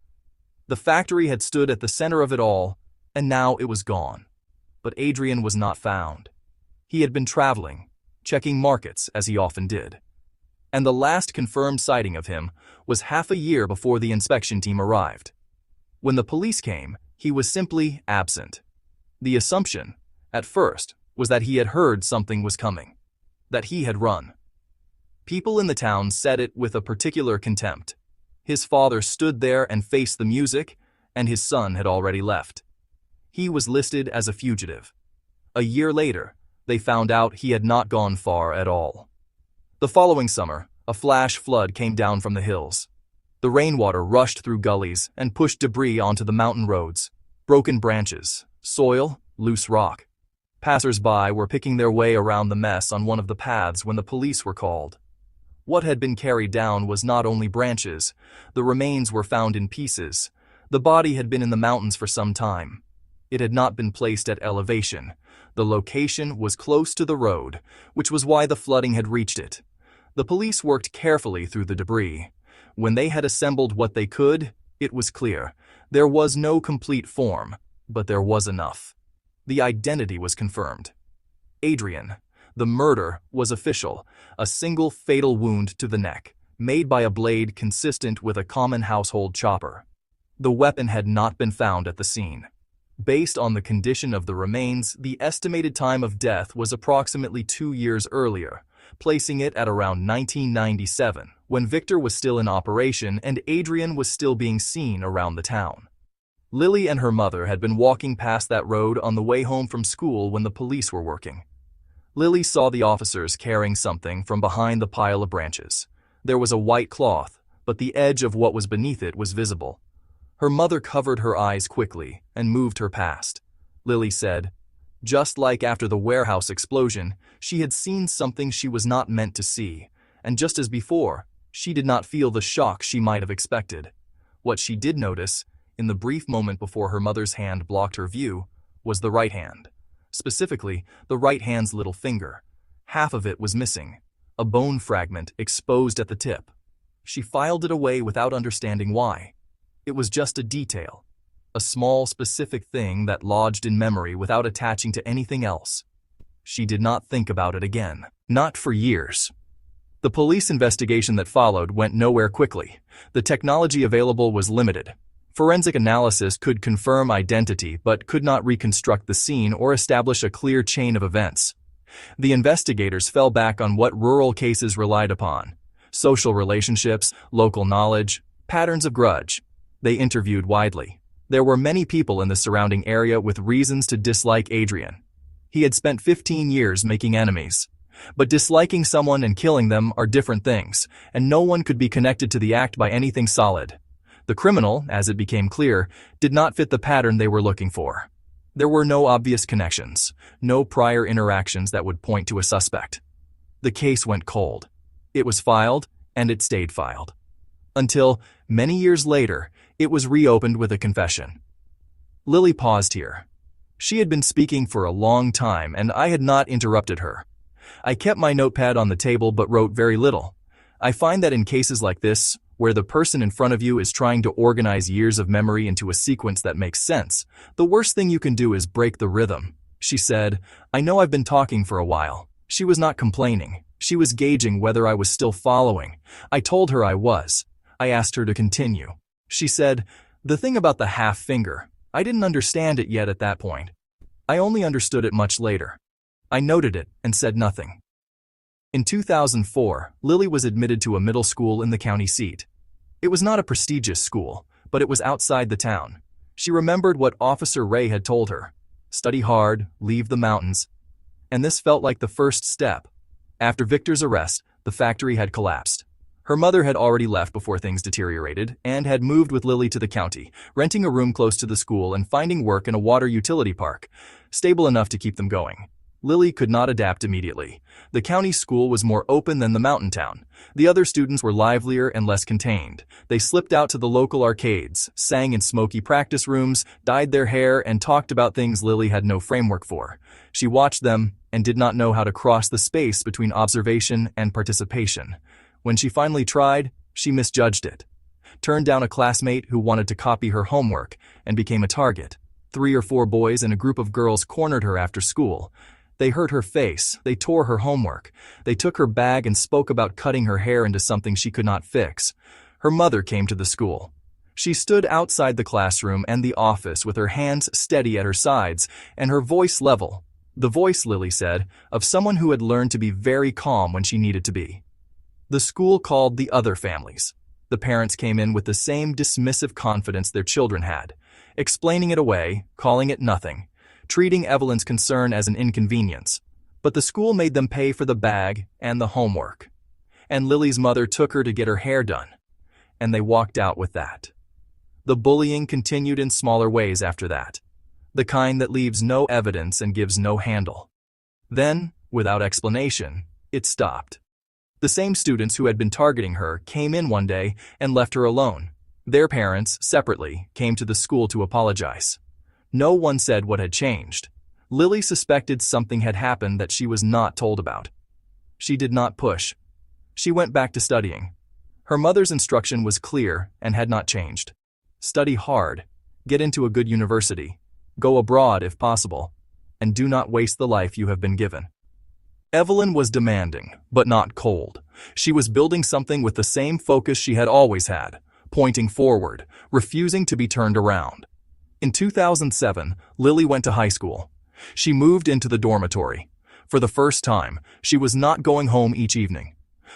A: The factory had stood at the center of it all, and now it was gone. But Adrien was not found. He had been traveling, checking markets as he often did. And the last confirmed sighting of him was half a year before the inspection team arrived. When the police came, he was simply absent. The assumption, at first, was that he had heard something was coming, that he had run. People in the town said it with a particular contempt. His father stood there and faced the music, and his son had already left. He was listed as a fugitive. A year later, they found out he had not gone far at all. The following summer, a flash flood came down from the hills. The rainwater rushed through gullies and pushed debris onto the mountain roads, broken branches, soil, loose rock. Passers-by were picking their way around the mess on one of the paths when the police were called. What had been carried down was not only branches, the remains were found in pieces. The body had been in the mountains for some time. It had not been placed at elevation. The location was close to the road, which was why the flooding had reached it. The police worked carefully through the debris. When they had assembled what they could, it was clear. There was no complete form, but there was enough. The identity was confirmed. Adrien. The murder was official, a single fatal wound to the neck, made by a blade consistent with a common household chopper. The weapon had not been found at the scene. Based on the condition of the remains, the estimated time of death was approximately 2 years earlier, placing it at around 1997, when Victor was still in operation and Adrien was still being seen around the town. Lily and her mother had been walking past that road on the way home from school when the police were working. Lily saw the officers carrying something from behind the pile of branches. There was a white cloth, but the edge of what was beneath it was visible. Her mother covered her eyes quickly and moved her past. Lily said, just like after the warehouse explosion, she had seen something she was not meant to see, and just as before, she did not feel the shock she might have expected. What she did notice, in the brief moment before her mother's hand blocked her view, was the right hand. Specifically, the right hand's little finger. Half of it was missing, a bone fragment exposed at the tip. She filed it away without understanding why. It was just a detail, a small specific thing that lodged in memory without attaching to anything else. She did not think about it again, not for years. The police investigation that followed went nowhere quickly. The technology available was limited. Forensic analysis could confirm identity but could not reconstruct the scene or establish a clear chain of events. The investigators fell back on what rural cases relied upon: social relationships, local knowledge, patterns of grudge. They interviewed widely. There were many people in the surrounding area with reasons to dislike Adrien. He had spent 15 years making enemies. But disliking someone and killing them are different things, and no one could be connected to the act by anything solid. The criminal, as it became clear, did not fit the pattern they were looking for. There were no obvious connections, no prior interactions that would point to a suspect. The case went cold. It was filed, and it stayed filed. Until, many years later, it was reopened with a confession. Lily paused here. She had been speaking for a long time, and I had not interrupted her. I kept my notepad on the table but wrote very little. I find that in cases like this, where the person in front of you is trying to organize years of memory into a sequence that makes sense, the worst thing you can do is break the rhythm. She said, "I know I've been talking for a while." She was not complaining. She was gauging whether I was still following. I told her I was. I asked her to continue. She said, "The thing about the half finger, I didn't understand it yet at that point. I only understood it much later." I noted it and said nothing. In 2004, Lily was admitted to a middle school in the county seat. It was not a prestigious school, but it was outside the town. She remembered what Officer Ray had told her. Study hard, leave the mountains. And this felt like the first step. After Victor's arrest, the factory had collapsed. Her mother had already left before things deteriorated and had moved with Lily to the county, renting a room close to the school and finding work in a water utility park, stable enough to keep them going. Lily could not adapt immediately. The county school was more open than the mountain town. The other students were livelier and less contained. They slipped out to the local arcades, sang in smoky practice rooms, dyed their hair, and talked about things Lily had no framework for. She watched them and did not know how to cross the space between observation and participation. When she finally tried, she misjudged it. Turned down a classmate who wanted to copy her homework and became a target. 3 or 4 boys and a group of girls cornered her after school. They hurt her face, they tore her homework, they took her bag and spoke about cutting her hair into something she could not fix. Her mother came to the school. She stood outside the classroom and the office with her hands steady at her sides and her voice level. The voice, Lily said, of someone who had learned to be very calm when she needed to be. The school called the other families. The parents came in with the same dismissive confidence their children had, explaining it away, calling it nothing, treating Evelyn's concern as an inconvenience. But the school made them pay for the bag and the homework. And Lily's mother took her to get her hair done. And they walked out with that. The bullying continued in smaller ways after that. The kind that leaves no evidence and gives no handle. Then, without explanation, it stopped. The same students who had been targeting her came in one day and left her alone. Their parents, separately, came to the school to apologize. No one said what had changed. Lily suspected something had happened that she was not told about. She did not push. She went back to studying. Her mother's instruction was clear and had not changed. Study hard, get into a good university, go abroad if possible, and do not waste the life you have been given. Evelyn was demanding, but not cold. She was building something with the same focus she had always had, pointing forward, refusing to be turned around. In 2007, Lily went to high school. She moved into the dormitory. For the first time, she was not going home each evening.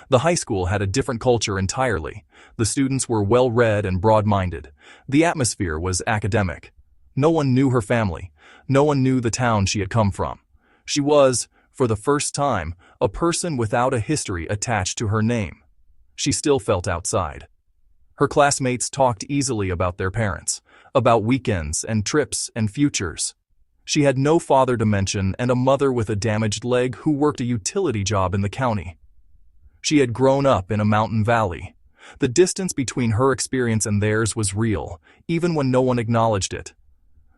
A: The high school had a different culture entirely. The students were well-read and broad-minded. The atmosphere was academic. No one knew her family. No one knew the town she had come from. She was, for the first time, a person without a history attached to her name. She still felt outside. Her classmates talked easily about their parents, about weekends and trips and futures. She had no father to mention and a mother with a damaged leg who worked a utility job in the county. She had grown up in a mountain valley. The distance between her experience and theirs was real, even when no one acknowledged it.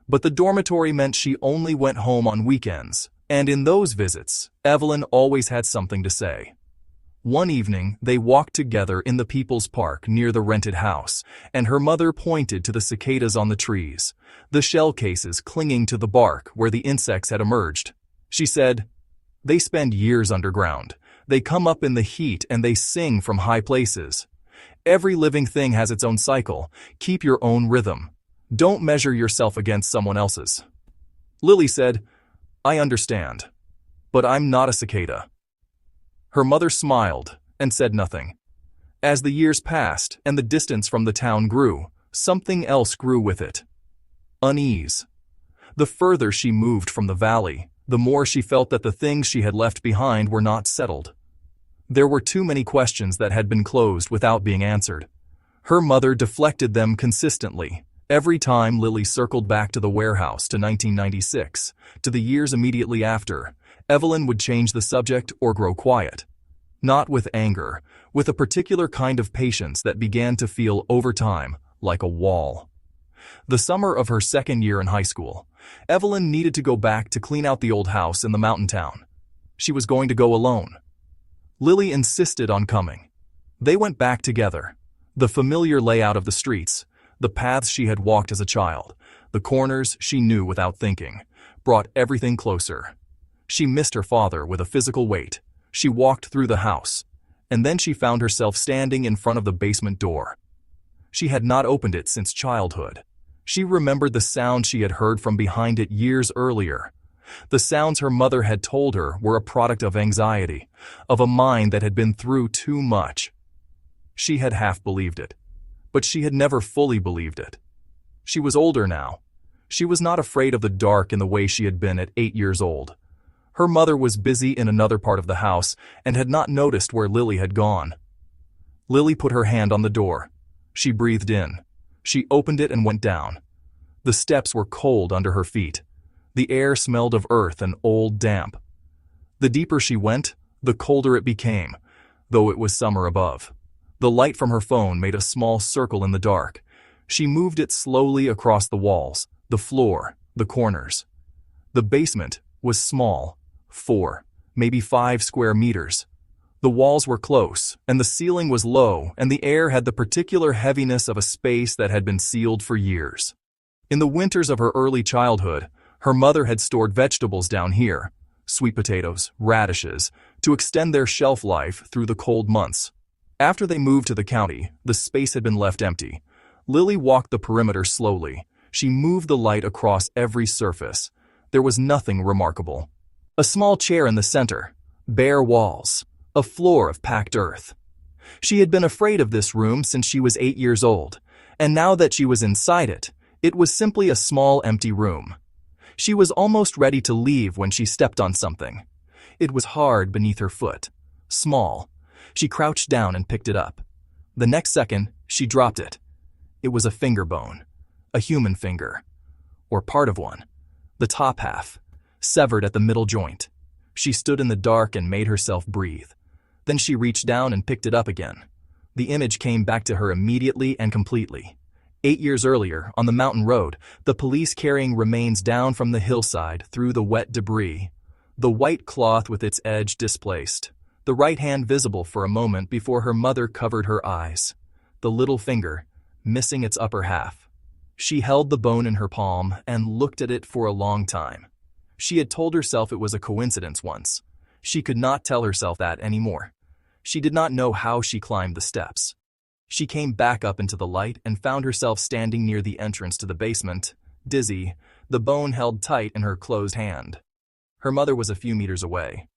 A: But the dormitory meant she only went home on weekends, and in those visits, Evelyn always had something to say. One evening, they walked together in the People's Park near the rented house, and her mother pointed to the cicadas on the trees, the shell cases clinging to the bark where the insects had emerged. She said, "They spend years underground. They come up in the heat and they sing from high places. Every living thing has its own cycle. Keep your own rhythm. Don't measure yourself against someone else's." Lily said, "I understand, but I'm not a cicada." Her mother smiled and said nothing. As the years passed and the distance from the town grew, something else grew with it. Unease. The further she moved from the valley, the more she felt that the things she had left behind were not settled. There were too many questions that had been closed without being answered. Her mother deflected them consistently. Every time Lily circled back to the warehouse to 1996, to the years immediately after, Evelyn would change the subject or grow quiet. Not with anger, with a particular kind of patience that began to feel over time like a wall. The summer of her second year in high school, Evelyn needed to go back to clean out the old house in the mountain town. She was going to go alone. Lily insisted on coming. They went back together. The familiar layout of the streets, the paths she had walked as a child, the corners she knew without thinking, brought everything closer. She missed her father with a physical weight. She walked through the house, and then she found herself standing in front of the basement door. She had not opened it since childhood. She remembered the sound she had heard from behind it years earlier. The sounds her mother had told her were a product of anxiety, of a mind that had been through too much. She had half believed it, but she had never fully believed it. She was older now. She was not afraid of the dark in the way she had been at 8 years old. Her mother was busy in another part of the house and had not noticed where Lily had gone. Lily put her hand on the door. She breathed in. She opened it and went down. The steps were cold under her feet. The air smelled of earth and old damp. The deeper she went, the colder it became, though it was summer above. The light from her phone made a small circle in the dark. She moved it slowly across the walls, the floor, the corners. The basement was small, 4, maybe 5 square meters. The walls were close, and the ceiling was low, and the air had the particular heaviness of a space that had been sealed for years. In the winters of her early childhood, her mother had stored vegetables down here, sweet potatoes, radishes, to extend their shelf life through the cold months. After they moved to the county, the space had been left empty. Lily walked the perimeter slowly. She moved the light across every surface. There was nothing remarkable. A small chair in the center, bare walls, a floor of packed earth. She had been afraid of this room since she was 8 years old, and now that she was inside it, it was simply a small empty room. She was almost ready to leave when she stepped on something. It was hard beneath her foot, small. She crouched down and picked it up. The next second, she dropped it. It was a finger bone, a human finger, or part of one, the top half, severed at the middle joint. She stood in the dark and made herself breathe. Then she reached down and picked it up again. The image came back to her immediately and completely. 8 years earlier, on the mountain road, the police carrying remains down from the hillside through the wet debris. The white cloth with its edge displaced. The right hand visible for a moment before her mother covered her eyes. The little finger, missing its upper half. She held the bone in her palm and looked at it for a long time. She had told herself it was a coincidence once. She could not tell herself that anymore. She did not know how she climbed the steps. She came back up into the light and found herself standing near the entrance to the basement, dizzy, the bone held tight in her closed hand. Her mother was a few meters away.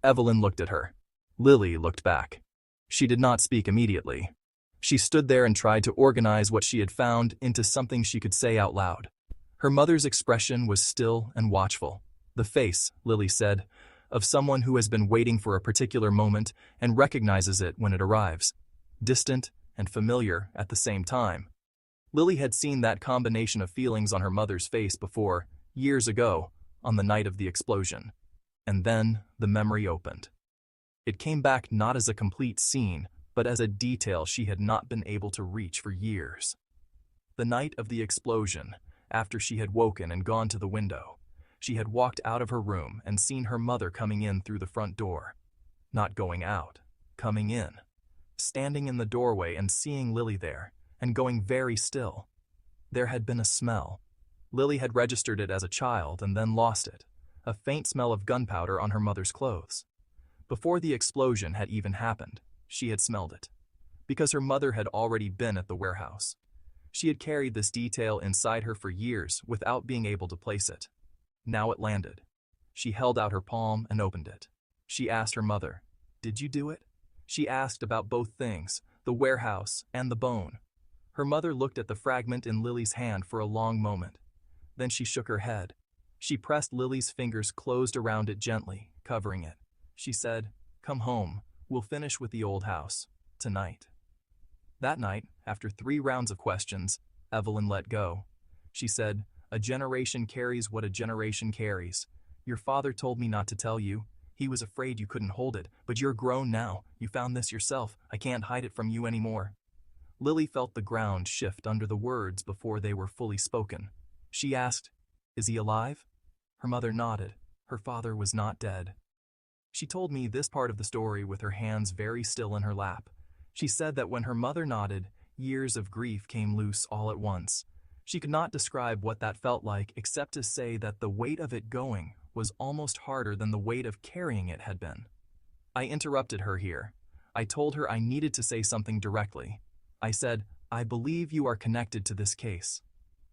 A: Evelyn looked at her. Lily looked back. She did not speak immediately. She stood there and tried to organize what she had found into something she could say out loud. Her mother's expression was still and watchful. The face, Lily said, of someone who has been waiting for a particular moment and recognizes it when it arrives. Distant and familiar at the same time. Lily had seen that combination of feelings on her mother's face before, years ago, on the night of the explosion. And then the memory opened. It came back not as a complete scene, but as a detail she had not been able to reach for years. The night of the explosion, after she had woken and gone to the window, she had walked out of her room and seen her mother coming in through the front door. Not going out, coming in. Standing in the doorway and seeing Lily there, and going very still. There had been a smell. Lily had registered it as a child and then lost it. A faint smell of gunpowder on her mother's clothes. Before the explosion had even happened, she had smelled it. Because her mother had already been at the warehouse. She had carried this detail inside her for years without being able to place it. Now it landed. She held out her palm and opened it. She asked her mother, "Did you do it?" She asked about both things, the warehouse and the bone. Her mother looked at the fragment in Lily's hand for a long moment. Then she shook her head. She pressed Lily's fingers closed around it gently, covering it. She said, "Come home. We'll finish with the old house. Tonight." That night, after 3 rounds of questions, Evelyn let go. She said, "A generation carries what a generation carries. Your father told me not to tell you. He was afraid you couldn't hold it, but you're grown now. You found this yourself. I can't hide it from you anymore." Lily felt the ground shift under the words before they were fully spoken. She asked, "Is he alive?" Her mother nodded. Her father was not dead. She told me this part of the story with her hands very still in her lap. She said that when her mother nodded, Years of grief came loose all at once. She could not describe what that felt like except to say that the weight of it going was almost harder than the weight of carrying it had been. I interrupted her here. I told her I needed to say something directly. I said, "I believe you are connected to this case.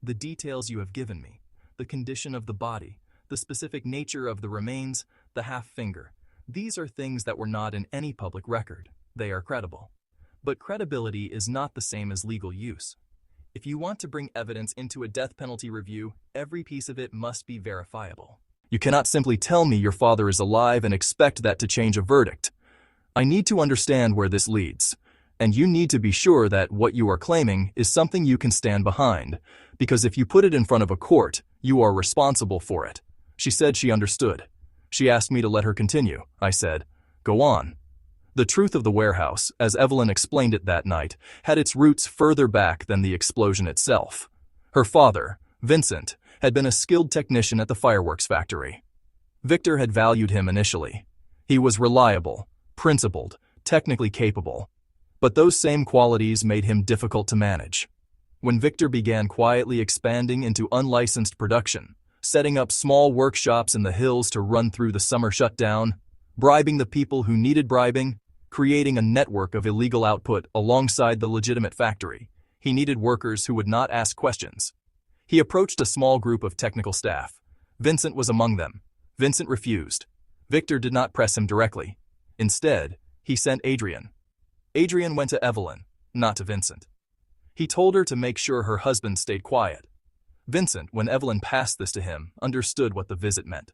A: The details you have given me, the condition of the body, the specific nature of the remains, the half finger, these are things that were not in any public record. They are credible. But credibility is not the same as legal use. If you want to bring evidence into a death penalty review, every piece of it must be verifiable. You cannot simply tell me your father is alive and expect that to change a verdict. I need to understand where this leads, and you need to be sure that what you are claiming is something you can stand behind, because if you put it in front of a court, you are responsible for it." She said she understood. She asked me to let her continue. I said, "Go on." The truth of the warehouse, as Evelyn explained it that night, had its roots further back than the explosion itself. Her father, Vincent, had been a skilled technician at the fireworks factory. Victor had valued him initially. He was reliable, principled, technically capable. But those same qualities made him difficult to manage. When Victor began quietly expanding into unlicensed production, setting up small workshops in the hills to run through the summer shutdown, bribing the people who needed bribing, creating a network of illegal output alongside the legitimate factory, he needed workers who would not ask questions. He approached a small group of technical staff. Vincent was among them. Vincent refused. Victor did not press him directly. Instead, he sent Adrien. Adrien went to Evelyn, not to Vincent. He told her to make sure her husband stayed quiet. Vincent, when Evelyn passed this to him, understood what the visit meant.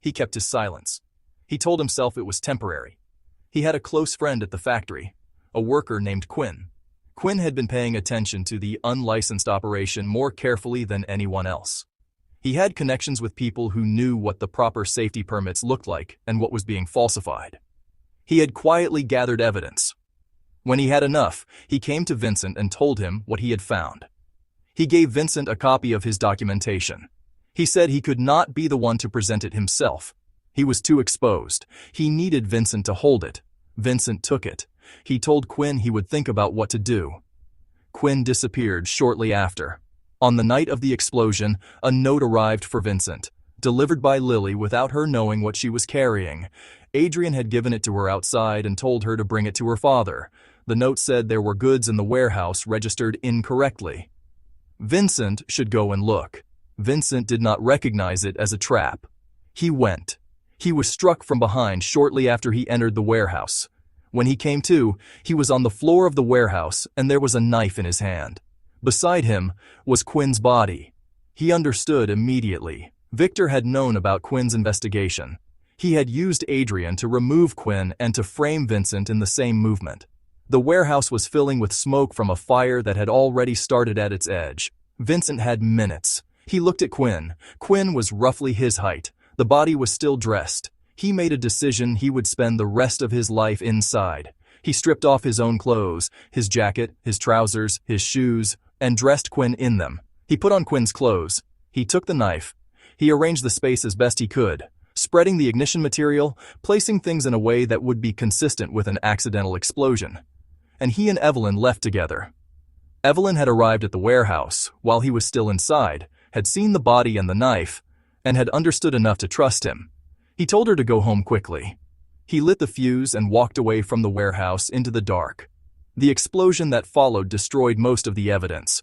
A: He kept his silence. He told himself it was temporary. He had a close friend at the factory, a worker named Quinn. Quinn had been paying attention to the unlicensed operation more carefully than anyone else. He had connections with people who knew what the proper safety permits looked like and what was being falsified. He had quietly gathered evidence. When he had enough, he came to Vincent and told him what he had found. He gave Vincent a copy of his documentation. He said he could not be the one to present it himself. He was too exposed. He needed Vincent to hold it. Vincent took it. He told Quinn he would think about what to do. Quinn disappeared shortly after. On the night of the explosion, a note arrived for Vincent, delivered by Lily without her knowing what she was carrying. Adrien had given it to her outside and told her to bring it to her father. The note said there were goods in the warehouse registered incorrectly. Vincent should go and look. Vincent did not recognize it as a trap. He went. He was struck from behind shortly after he entered the warehouse. When he came to, he was on the floor of the warehouse and there was a knife in his hand. Beside him was Quinn's body. He understood immediately. Victor had known about Quinn's investigation. He had used Adrien to remove Quinn and to frame Vincent in the same movement. The warehouse was filling with smoke from a fire that had already started at its edge. Vincent had minutes. He looked at Quinn. Quinn was roughly his height. The body was still dressed. He made a decision he would spend the rest of his life inside. He stripped off his own clothes, his jacket, his trousers, his shoes, and dressed Quinn in them. He put on Quinn's clothes. He took the knife. He arranged the space as best he could, spreading the ignition material, placing things in a way that would be consistent with an accidental explosion. And he and Evelyn left together. Evelyn had arrived at the warehouse while he was still inside, had seen the body and the knife, and had understood enough to trust him. He told her to go home quickly. He lit the fuse and walked away from the warehouse into the dark. The explosion that followed destroyed most of the evidence.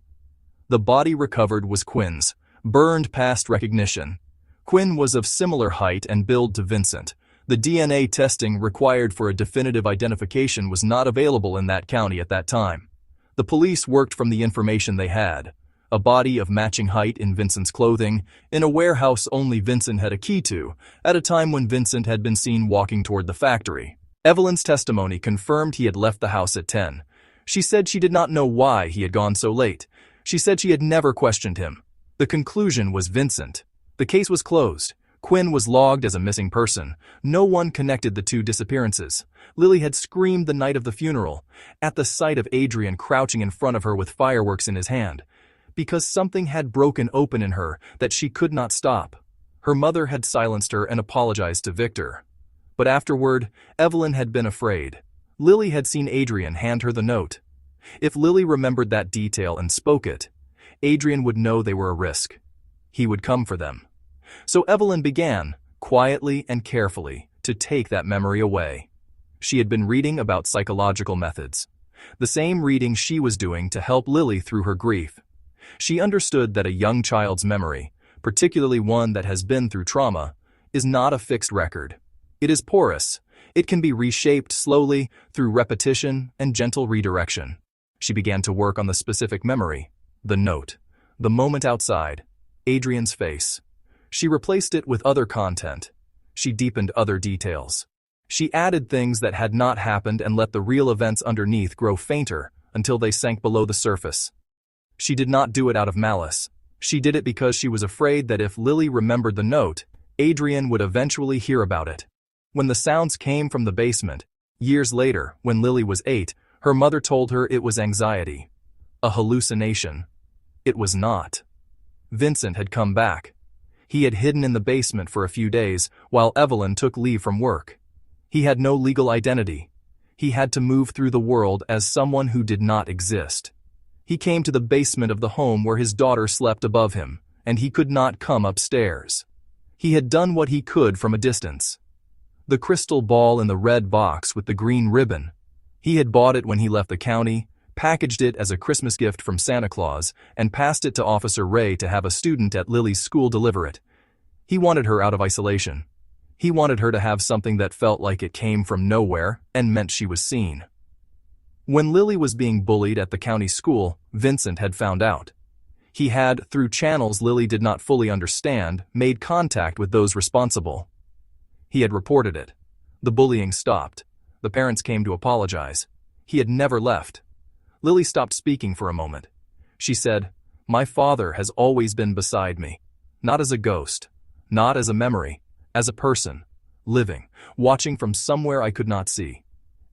A: The body recovered was Quinn's, burned past recognition. Quinn was of similar height and build to Vincent. The DNA testing required for a definitive identification was not available in that county at that time. The police worked from the information they had. A body of matching height in Vincent's clothing, in a warehouse only Vincent had a key to, at a time when Vincent had been seen walking toward the factory. Evelyn's testimony confirmed he had left the house at 10. She said she did not know why he had gone so late. She said she had never questioned him. The conclusion was Vincent. The case was closed. Quinn was logged as a missing person. No one connected the two disappearances. Lily had screamed the night of the funeral, at the sight of Adrien crouching in front of her with fireworks in his hand, because something had broken open in her that she could not stop. Her mother had silenced her and apologized to Victor. But afterward, Evelyn had been afraid. Lily had seen Adrien hand her the note. If Lily remembered that detail and spoke it, Adrien would know they were a risk. He would come for them. So Evelyn began, quietly and carefully, to take that memory away. She had been reading about psychological methods, the same reading she was doing to help Lily through her grief. She understood that a young child's memory, particularly one that has been through trauma, is not a fixed record. It is porous. It can be reshaped slowly through repetition and gentle redirection. She began to work on the specific memory, the note, the moment outside, Adrien's face. She replaced it with other content. She deepened other details. She added things that had not happened and let the real events underneath grow fainter until they sank below the surface. She did not do it out of malice. She did it because she was afraid that if Lily remembered the note, Adrien would eventually hear about it. When the sounds came from the basement, years later, when Lily was 8, her mother told her it was anxiety. A hallucination. It was not. Vincent had come back. He had hidden in the basement for a few days while Evelyn took leave from work. He had no legal identity. He had to move through the world as someone who did not exist. He came to the basement of the home where his daughter slept above him, and he could not come upstairs. He had done what he could from a distance. The crystal ball in the red box with the green ribbon. He had bought it when he left the county, packaged it as a Christmas gift from Santa Claus, and passed it to Officer Ray to have a student at Lily's school deliver it. He wanted her out of isolation. He wanted her to have something that felt like it came from nowhere and meant she was seen. When Lily was being bullied at the county school, Vincent had found out. He had, through channels Lily did not fully understand, made contact with those responsible. He had reported it. The bullying stopped. The parents came to apologize. He had never left. Lily stopped speaking for a moment. She said, "My father has always been beside me. Not as a ghost. Not as a memory. As a person. Living. Watching from somewhere I could not see.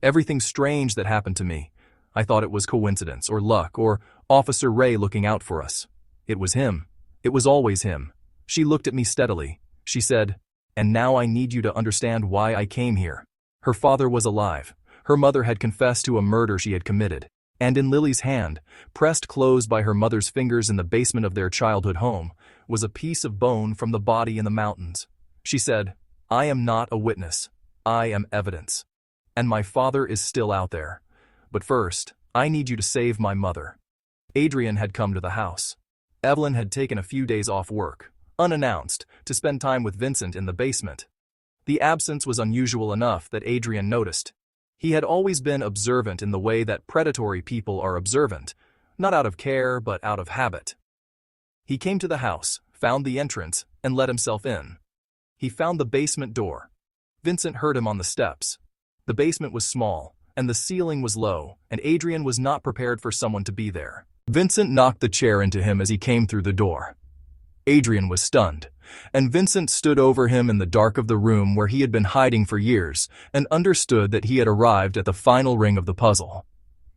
A: Everything strange that happened to me, I thought it was coincidence or luck or Officer Ray looking out for us. It was him. It was always him." She looked at me steadily. She said, "And now I need you to understand why I came here." Her father was alive. Her mother had confessed to a murder she had committed. And in Lily's hand, pressed closed by her mother's fingers in the basement of their childhood home, was a piece of bone from the body in the mountains. She said, "I am not a witness. I am evidence. And my father is still out there. But first, I need you to save my mother." Adrien had come to the house. Evelyn had taken a few days off work, unannounced, to spend time with Vincent in the basement. The absence was unusual enough that Adrien noticed. He had always been observant in the way that predatory people are observant, not out of care but out of habit. He came to the house, found the entrance, and let himself in. He found the basement door. Vincent heard him on the steps. The basement was small, and the ceiling was low, and Adrien was not prepared for someone to be there. Vincent knocked the chair into him as he came through the door. Adrien was stunned, and Vincent stood over him in the dark of the room where he had been hiding for years and understood that he had arrived at the final ring of the puzzle.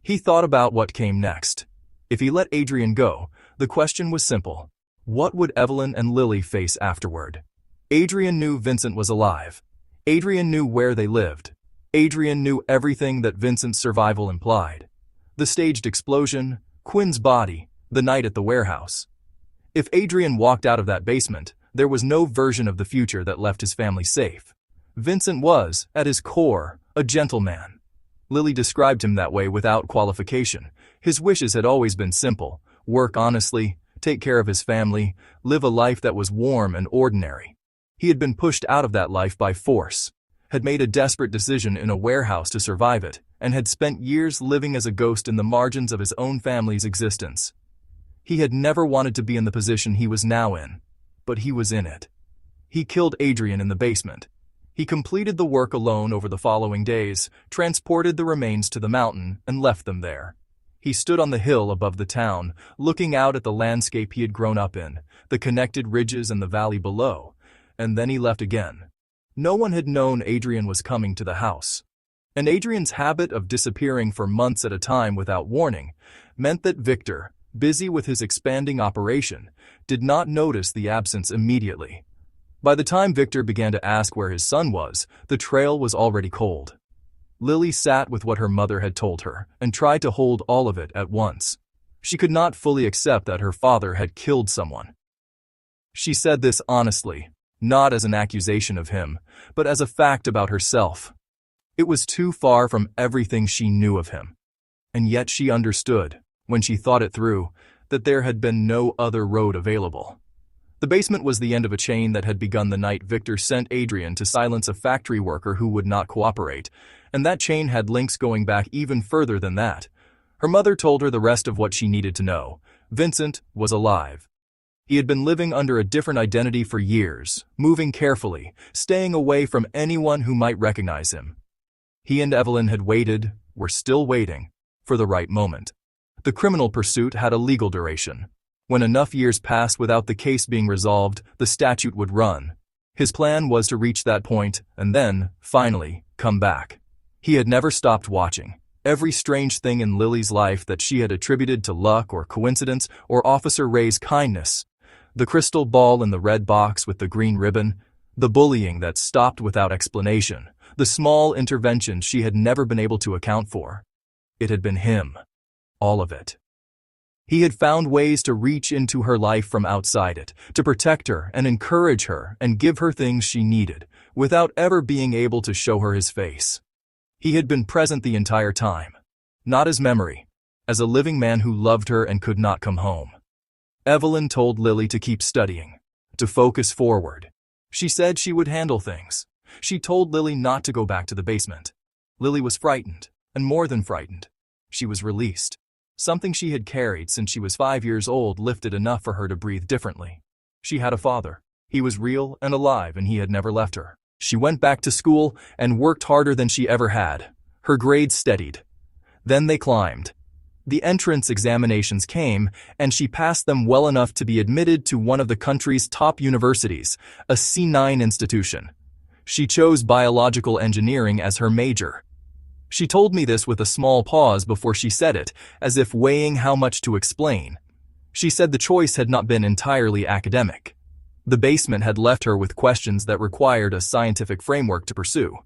A: He thought about what came next. If he let Adrien go, the question was simple. What would Evelyn and Lily face afterward? Adrien knew Vincent was alive. Adrien knew where they lived. Adrien knew everything that Vincent's survival implied. The staged explosion, Quinn's body, the night at the warehouse. If Adrien walked out of that basement, there was no version of the future that left his family safe. Vincent was, at his core, a gentleman. Lily described him that way without qualification. His wishes had always been simple: work honestly, take care of his family, live a life that was warm and ordinary. He had been pushed out of that life by force, had made a desperate decision in a warehouse to survive it, and had spent years living as a ghost in the margins of his own family's existence. He had never wanted to be in the position he was now in, but he was in it. He killed Adrien in the basement. He completed the work alone over the following days, transported the remains to the mountain, and left them there. He stood on the hill above the town, looking out at the landscape he had grown up in, the connected ridges and the valley below, and then he left again. No one had known Adrien was coming to the house. And Adrien's habit of disappearing for months at a time without warning meant that Victor, busy with his expanding operation, did not notice the absence immediately. By the time Victor began to ask where his son was, the trail was already cold. Lily sat with what her mother had told her and tried to hold all of it at once. She could not fully accept that her father had killed someone. She said this honestly, not as an accusation of him, but as a fact about herself. It was too far from everything she knew of him. And yet she understood, when she thought it through, that there had been no other road available. The basement was the end of a chain that had begun the night Victor sent Adrien to silence a factory worker who would not cooperate, and that chain had links going back even further than that. Her mother told her the rest of what she needed to know. Vincent was alive. He had been living under a different identity for years, moving carefully, staying away from anyone who might recognize him. He and Evelyn had waited, were still waiting, for the right moment. The criminal pursuit had a legal duration. When enough years passed without the case being resolved, the statute would run. His plan was to reach that point and then, finally, come back. He had never stopped watching. Every strange thing in Lily's life that she had attributed to luck or coincidence or Officer Ray's kindness. The crystal ball in the red box with the green ribbon, the bullying that stopped without explanation, the small interventions she had never been able to account for. It had been him. All of it. He had found ways to reach into her life from outside it, to protect her and encourage her and give her things she needed, without ever being able to show her his face. He had been present the entire time, not as memory, as a living man who loved her and could not come home. Evelyn told Lily to keep studying, to focus forward. She said she would handle things. She told Lily not to go back to the basement. Lily was frightened, and more than frightened. She was released. Something she had carried since she was 5 years old lifted enough for her to breathe differently. She had a father. He was real and alive, and he had never left her. She went back to school and worked harder than she ever had. Her grades steadied. Then they climbed. The entrance examinations came, and she passed them well enough to be admitted to one of the country's top universities, a C9 institution. She chose biological engineering as her major. She told me this with a small pause before she said it, as if weighing how much to explain. She said the choice had not been entirely academic. The basement had left her with questions that required a scientific framework to pursue.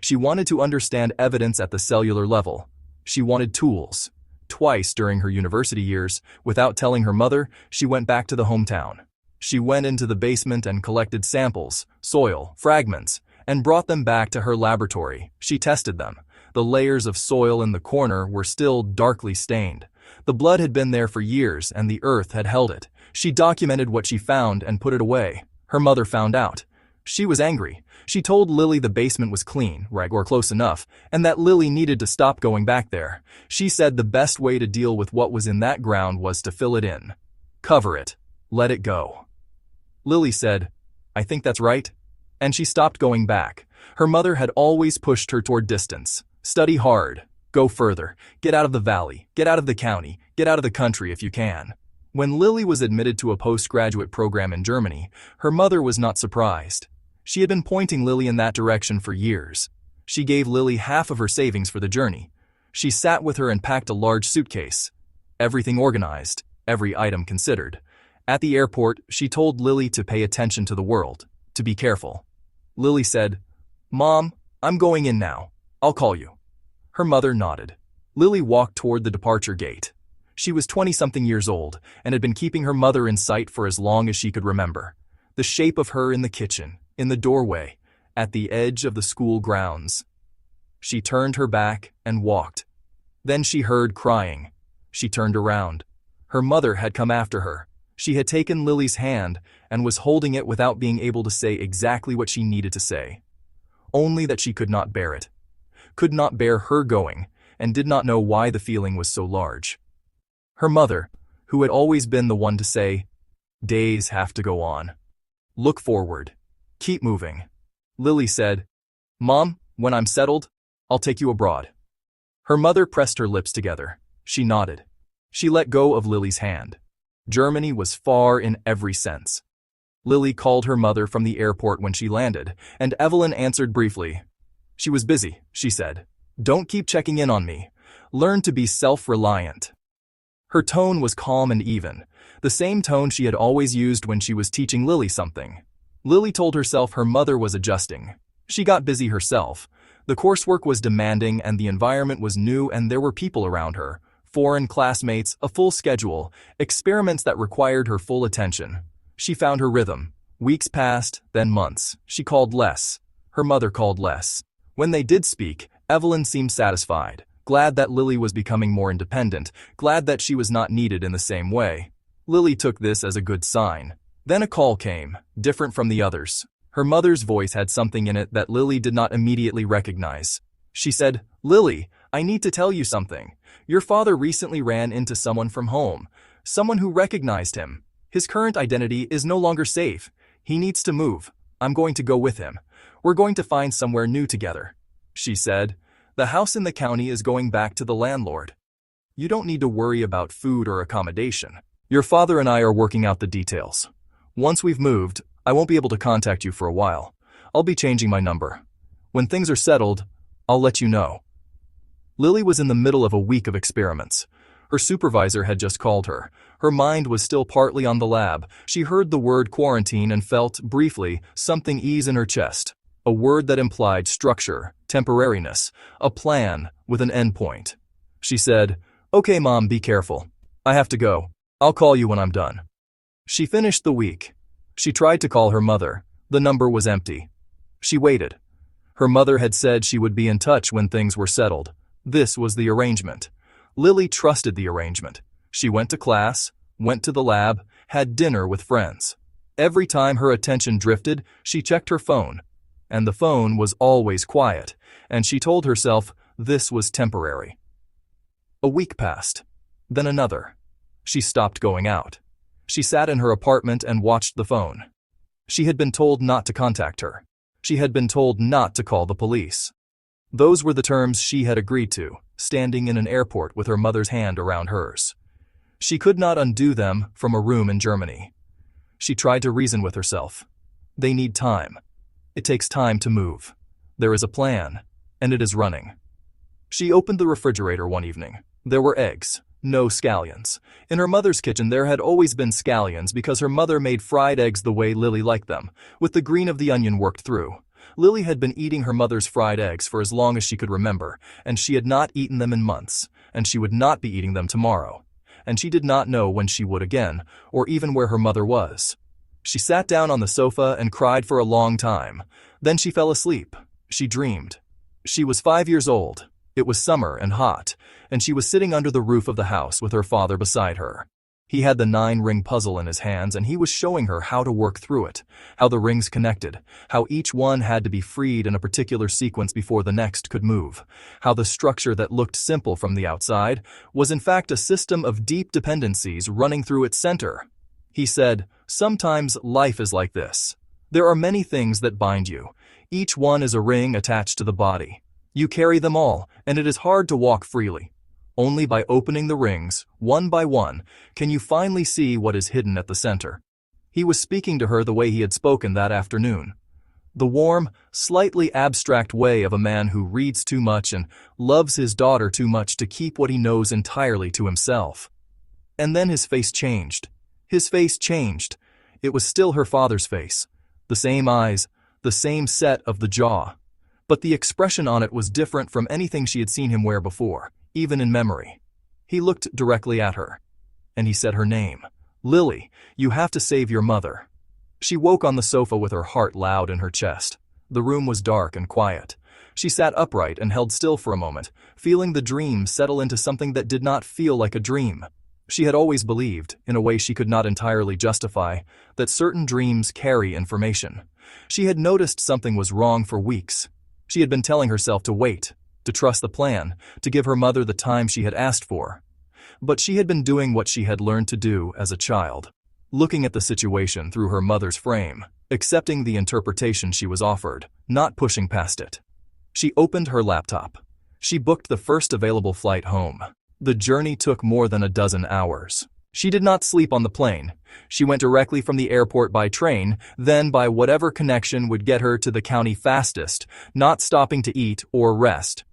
A: She wanted to understand evidence at the cellular level. She wanted tools. Twice during her university years, without telling her mother, she went back to the hometown. She went into the basement and collected samples, soil, fragments, and brought them back to her laboratory. She tested them. The layers of soil in the corner were still darkly stained. The blood had been there for years and the earth had held it. She documented what she found and put it away. Her mother found out. She was angry. She told Lily the basement was clean, right, or close enough, and that Lily needed to stop going back there. She said the best way to deal with what was in that ground was to fill it in. Cover it. Let it go. Lily said, "I think that's right." And she stopped going back. Her mother had always pushed her toward distance. Study hard. Go further. Get out of the valley. Get out of the county. Get out of the country if you can. When Lily was admitted to a postgraduate program in Germany, her mother was not surprised. She had been pointing Lily in that direction for years. She gave Lily half of her savings for the journey. She sat with her and packed a large suitcase. Everything organized, every item considered. At the airport, she told Lily to pay attention to the world, to be careful. Lily said, "Mom, I'm going in now. I'll call you." Her mother nodded. Lily walked toward the departure gate. She was 20-something years old and had been keeping her mother in sight for as long as she could remember. The shape of her in the kitchen, in the doorway, at the edge of the school grounds. She turned her back and walked. Then she heard crying. She turned around. Her mother had come after her. She had taken Lily's hand and was holding it without being able to say exactly what she needed to say. Only that she could not bear it. Could not bear her going, and did not know why the feeling was so large. Her mother, who had always been the one to say, "Days have to go on. Look forward. Keep moving." Lily said, "Mom, when I'm settled, I'll take you abroad." Her mother pressed her lips together. She nodded. She let go of Lily's hand. Germany was far in every sense. Lily called her mother from the airport when she landed, and Evelyn answered briefly. She was busy, she said. "Don't keep checking in on me. Learn to be self-reliant." Her tone was calm and even, the same tone she had always used when she was teaching Lily something. Lily told herself her mother was adjusting. She got busy herself. The coursework was demanding and the environment was new and there were people around her. Foreign classmates, a full schedule, experiments that required her full attention. She found her rhythm. Weeks passed, then months. She called less. Her mother called less. When they did speak, Evelyn seemed satisfied, glad that Lily was becoming more independent, glad that she was not needed in the same way. Lily took this as a good sign. Then a call came, different from the others. Her mother's voice had something in it that Lily did not immediately recognize. She said, "Lily, I need to tell you something. Your father recently ran into someone from home, someone who recognized him. His current identity is no longer safe. He needs to move. I'm going to go with him. We're going to find somewhere new together." She said, "The house in the county is going back to the landlord. You don't need to worry about food or accommodation. Your father and I are working out the details. Once we've moved, I won't be able to contact you for a while. I'll be changing my number. When things are settled, I'll let you know." Lily was in the middle of a week of experiments. Her supervisor had just called her. Her mind was still partly on the lab. She heard the word quarantine and felt, briefly, something ease in her chest. A word that implied structure, temporariness, a plan with an endpoint. She said, "Okay, Mom, be careful. I have to go. I'll call you when I'm done." She finished the week. She tried to call her mother. The number was empty. She waited. Her mother had said she would be in touch when things were settled. This was the arrangement. Lily trusted the arrangement. She went to class, went to the lab, had dinner with friends. Every time her attention drifted, she checked her phone. And the phone was always quiet, and she told herself this was temporary. A week passed. Then another. She stopped going out. She sat in her apartment and watched the phone. She had been told not to contact her. She had been told not to call the police. Those were the terms she had agreed to, standing in an airport with her mother's hand around hers. She could not undo them from a room in Germany. She tried to reason with herself. They need time. It takes time to move. There is a plan, and it is running. She opened the refrigerator one evening. There were eggs, no scallions. In her mother's kitchen there had always been scallions because her mother made fried eggs the way Lily liked them, with the green of the onion worked through. Lily had been eating her mother's fried eggs for as long as she could remember, and she had not eaten them in months, and she would not be eating them tomorrow. And she did not know when she would again, or even where her mother was. She sat down on the sofa and cried for a long time. Then she fell asleep. She dreamed. She was 5 years old. It was summer and hot, and she was sitting under the roof of the house with her father beside her. He had the 9-ring puzzle in his hands and he was showing her how to work through it, how the rings connected, how each one had to be freed in a particular sequence before the next could move, how the structure that looked simple from the outside was in fact a system of deep dependencies running through its center. He said, "Sometimes life is like this. There are many things that bind you. Each one is a ring attached to the body. You carry them all, and it is hard to walk freely. Only by opening the rings, one by one, can you finally see what is hidden at the center." He was speaking to her the way he had spoken that afternoon. The warm, slightly abstract way of a man who reads too much and loves his daughter too much to keep what he knows entirely to himself. And then his face changed. His face changed. It was still her father's face. The same eyes, the same set of the jaw. But the expression on it was different from anything she had seen him wear before, even in memory. He looked directly at her, and he said her name. "Lily, you have to save your mother." She woke on the sofa with her heart loud in her chest. The room was dark and quiet. She sat upright and held still for a moment, feeling the dream settle into something that did not feel like a dream. She had always believed, in a way she could not entirely justify, that certain dreams carry information. She had noticed something was wrong for weeks. She had been telling herself to wait, to trust the plan, to give her mother the time she had asked for. But she had been doing what she had learned to do as a child, looking at the situation through her mother's frame, accepting the interpretation she was offered, not pushing past it. She opened her laptop. She booked the first available flight home. The journey took more than a dozen hours. She did not sleep on the plane. She went directly from the airport by train, then by whatever connection would get her to the county fastest, not stopping to eat or rest.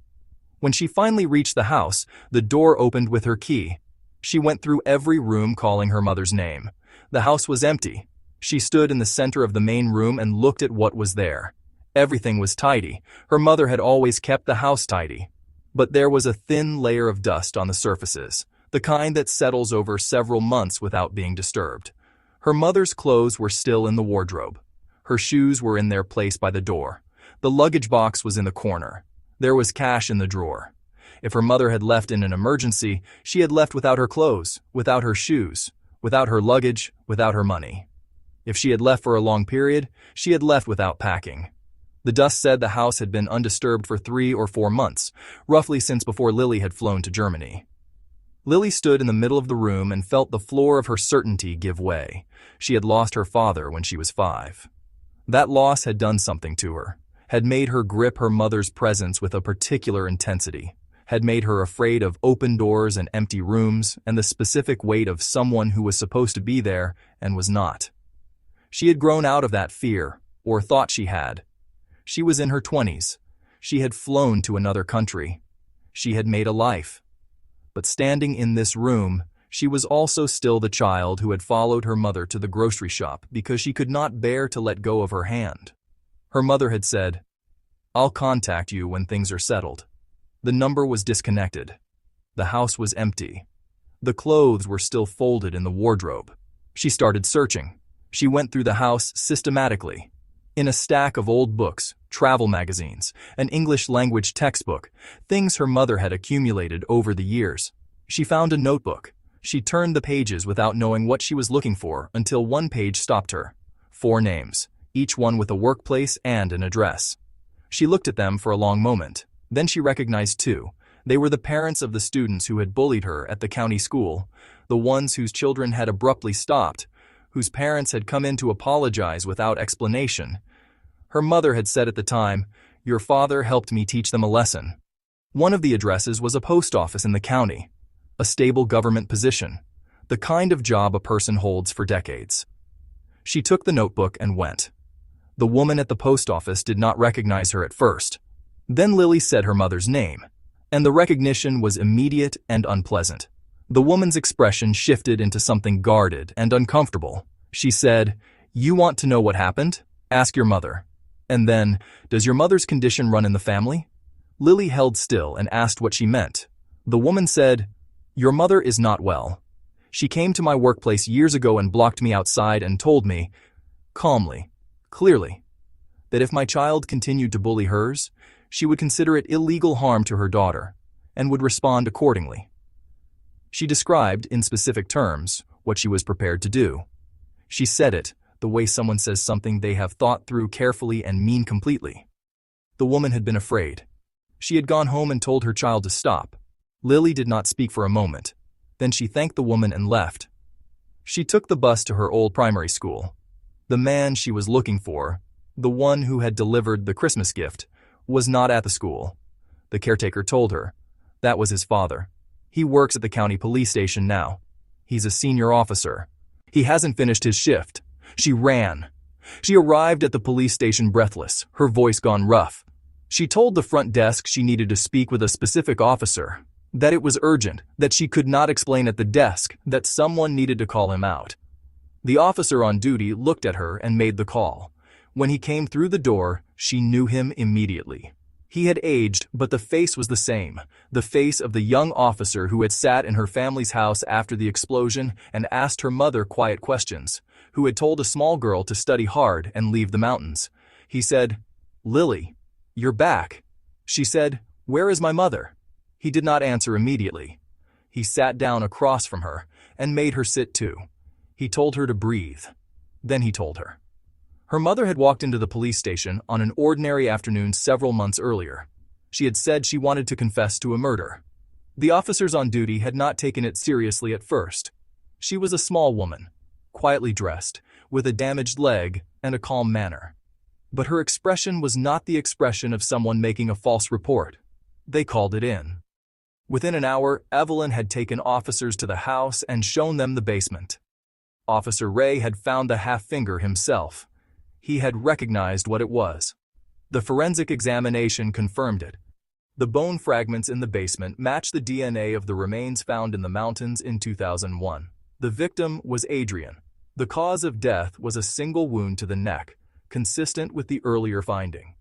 A: When she finally reached the house, the door opened with her key. She went through every room calling her mother's name. The house was empty. She stood in the center of the main room and looked at what was there. Everything was tidy. Her mother had always kept the house tidy. But there was a thin layer of dust on the surfaces, the kind that settles over several months without being disturbed. Her mother's clothes were still in the wardrobe. Her shoes were in their place by the door. The luggage box was in the corner. There was cash in the drawer. If her mother had left in an emergency, she had left without her clothes, without her shoes, without her luggage, without her money. If she had left for a long period, she had left without packing. The dust said the house had been undisturbed for 3 or 4 months, roughly since before Lily had flown to Germany. Lily stood in the middle of the room and felt the floor of her certainty give way. She had lost her father when she was 5. That loss had done something to her, had made her grip her mother's presence with a particular intensity, had made her afraid of open doors and empty rooms and the specific weight of someone who was supposed to be there and was not. She had grown out of that fear, or thought she had. She was in her 20s. She had flown to another country. She had made a life. But standing in this room, she was also still the child who had followed her mother to the grocery shop because she could not bear to let go of her hand. Her mother had said, "I'll contact you when things are settled." The number was disconnected. The house was empty. The clothes were still folded in the wardrobe. She started searching. She went through the house systematically. In a stack of old books, travel magazines, an English language textbook, things her mother had accumulated over the years. She found a notebook. She turned the pages without knowing what she was looking for until one page stopped her. 4 names, each one with a workplace and an address. She looked at them for a long moment. Then she recognized 2. They were the parents of the students who had bullied her at the county school, the ones whose children had abruptly stopped, whose parents had come in to apologize without explanation. Her mother had said at the time, "Your father helped me teach them a lesson." One of the addresses was a post office in the county, a stable government position, the kind of job a person holds for decades. She took the notebook and went. The woman at the post office did not recognize her at first. Then Lily said her mother's name, and the recognition was immediate and unpleasant. The woman's expression shifted into something guarded and uncomfortable. She said, "You want to know what happened? Ask your mother." And then, "Does your mother's condition run in the family?" Lily held still and asked what she meant. The woman said, "Your mother is not well. She came to my workplace years ago and blocked me outside and told me, calmly, clearly, that if my child continued to bully hers, she would consider it illegal harm to her daughter and would respond accordingly." She described, in specific terms, what she was prepared to do. She said it the way someone says something they have thought through carefully and mean completely. The woman had been afraid. She had gone home and told her child to stop. Lily did not speak for a moment. Then she thanked the woman and left. She took the bus to her old primary school. The man she was looking for, the one who had delivered the Christmas gift, was not at the school. The caretaker told her. That was his father. He works at the county police station now. He's a senior officer. He hasn't finished his shift. She ran. She arrived at the police station breathless, her voice gone rough. She told the front desk she needed to speak with a specific officer, that it was urgent, that she could not explain at the desk, that someone needed to call him out. The officer on duty looked at her and made the call. When he came through the door, she knew him immediately. He had aged, but the face was the same, the face of the young officer who had sat in her family's house after the explosion and asked her mother quiet questions, who had told a small girl to study hard and leave the mountains. He said, "Lily, you're back." She said, "Where is my mother?" He did not answer immediately. He sat down across from her and made her sit too. He told her to breathe. Then he told her. Her mother had walked into the police station on an ordinary afternoon several months earlier. She had said she wanted to confess to a murder. The officers on duty had not taken it seriously at first. She was a small woman, quietly dressed, with a damaged leg and a calm manner. But her expression was not the expression of someone making a false report. They called it in. Within an hour, Evelyn had taken officers to the house and shown them the basement. Officer Ray had found the half finger himself. He had recognized what it was. The forensic examination confirmed it. The bone fragments in the basement matched the DNA of the remains found in the mountains in 2001. The victim was Adrien. The cause of death was a single wound to the neck, consistent with the earlier finding.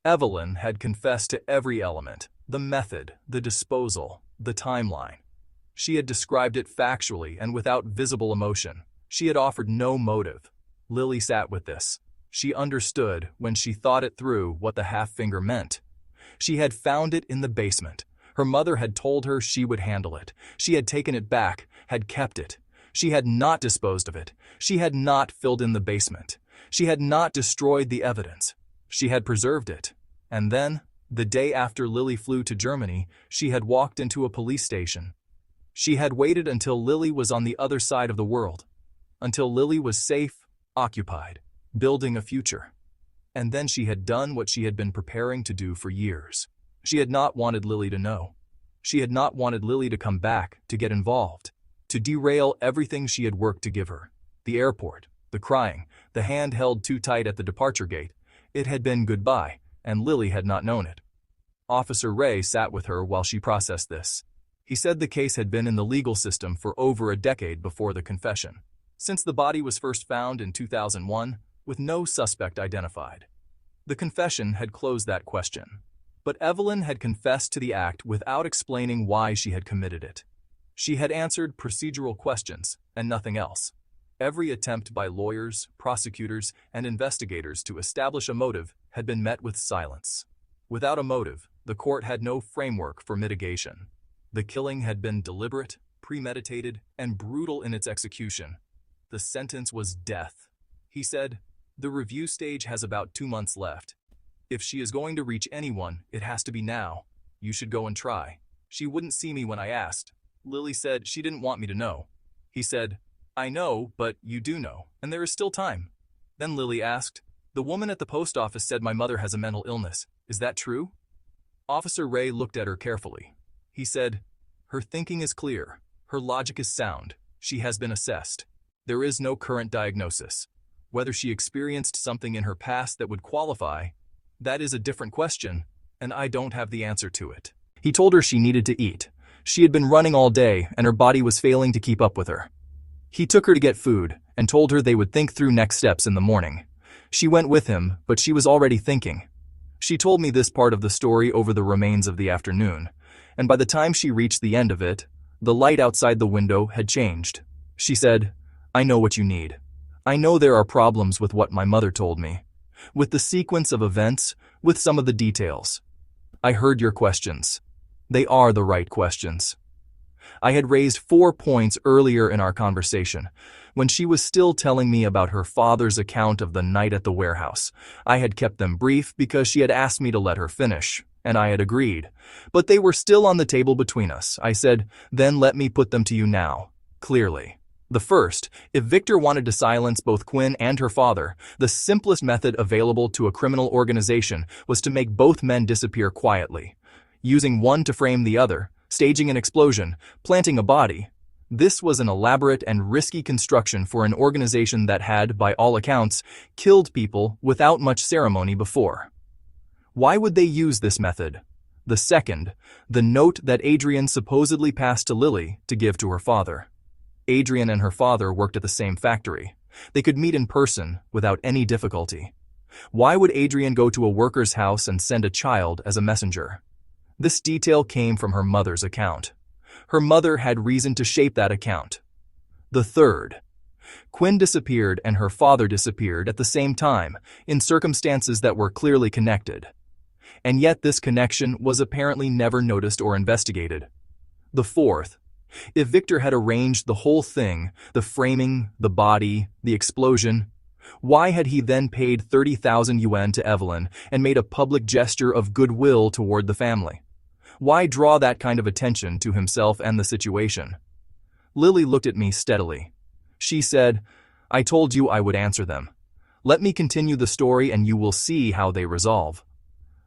A: Evelyn had confessed to every element, the method, the disposal, the timeline. She had described it factually and without visible emotion. She had offered no motive. Lily sat with this. She understood, when she thought it through, what the half finger meant. She had found it in the basement. Her mother had told her she would handle it. She had taken it back, had kept it. She had not disposed of it. She had not filled in the basement. She had not destroyed the evidence. She had preserved it. And then, the day after Lily flew to Germany, she had walked into a police station. She had waited until Lily was on the other side of the world, until Lily was safe, occupied, building a future. And then she had done what she had been preparing to do for years. She had not wanted Lily to know. She had not wanted Lily to come back, to get involved, to derail everything she had worked to give her. The airport, the crying, the hand held too tight at the departure gate. It had been goodbye, and Lily had not known it. Officer Ray sat with her while she processed this. He said the case had been in the legal system for over a decade before the confession, since the body was first found in 2001, with no suspect identified. The confession had closed that question. But Evelyn had confessed to the act without explaining why she had committed it. She had answered procedural questions, and nothing else. Every attempt by lawyers, prosecutors, and investigators to establish a motive had been met with silence. Without a motive, the court had no framework for mitigation. The killing had been deliberate, premeditated, and brutal in its execution. The sentence was death. He said, "The review stage has about 2 months left. If she is going to reach anyone, it has to be now. You should go and try." She wouldn't see me when I asked. Lily said she didn't want me to know. He said, "I know, but you do know, and there is still time." Then Lily asked, "The woman at the post office said my mother has a mental illness. Is that true?" Officer Ray looked at her carefully. He said, "Her thinking is clear. Her logic is sound. She has been assessed. There is no current diagnosis. Whether she experienced something in her past that would qualify, that is a different question, and I don't have the answer to it." He told her she needed to eat. She had been running all day, and her body was failing to keep up with her. He took her to get food, and told her they would think through next steps in the morning. She went with him, but she was already thinking. She told me this part of the story over the remains of the afternoon, and by the time she reached the end of it, the light outside the window had changed. She said, "I know what you need. I know there are problems with what my mother told me, with the sequence of events, with some of the details. I heard your questions. They are the right questions." I had raised 4 points earlier in our conversation, when she was still telling me about her father's account of the night at the warehouse. I had kept them brief because she had asked me to let her finish, and I had agreed. But they were still on the table between us. I said, "Then let me put them to you now, clearly." The first, if Victor wanted to silence both Quinn and her father, the simplest method available to a criminal organization was to make both men disappear quietly, using one to frame the other, staging an explosion, planting a body. This was an elaborate and risky construction for an organization that had, by all accounts, killed people without much ceremony before. Why would they use this method? The second, the note that Adrien supposedly passed to Lily to give to her father. Adrien and her father worked at the same factory. They could meet in person without any difficulty. Why would Adrien go to a worker's house and send a child as a messenger? This detail came from her mother's account. Her mother had reason to shape that account. The third, Quinn disappeared and her father disappeared at the same time, in circumstances that were clearly connected. And yet this connection was apparently never noticed or investigated. The fourth, if Victor had arranged the whole thing, the framing, the body, the explosion, why had he then paid 30,000 yuan to Evelyn and made a public gesture of goodwill toward the family? Why draw that kind of attention to himself and the situation? Lily looked at me steadily. She said, "I told you I would answer them. Let me continue the story and you will see how they resolve."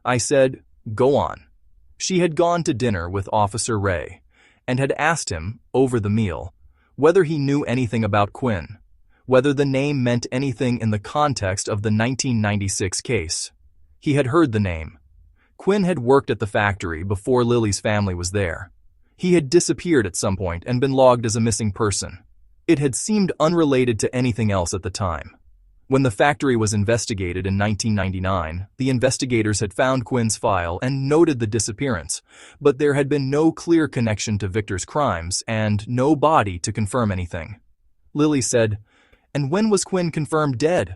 A: I said, "Go on." She had gone to dinner with Officer Ray, and had asked him, over the meal, whether he knew anything about Quinn, whether the name meant anything in the context of the 1996 case. He had heard the name. Quinn had worked at the factory before Lily's family was there. He had disappeared at some point and been logged as a missing person. It had seemed unrelated to anything else at the time. When the factory was investigated in 1999, the investigators had found Quinn's file and noted the disappearance, but there had been no clear connection to Victor's crimes and no body to confirm anything. Lily said, "And when was Quinn confirmed dead?"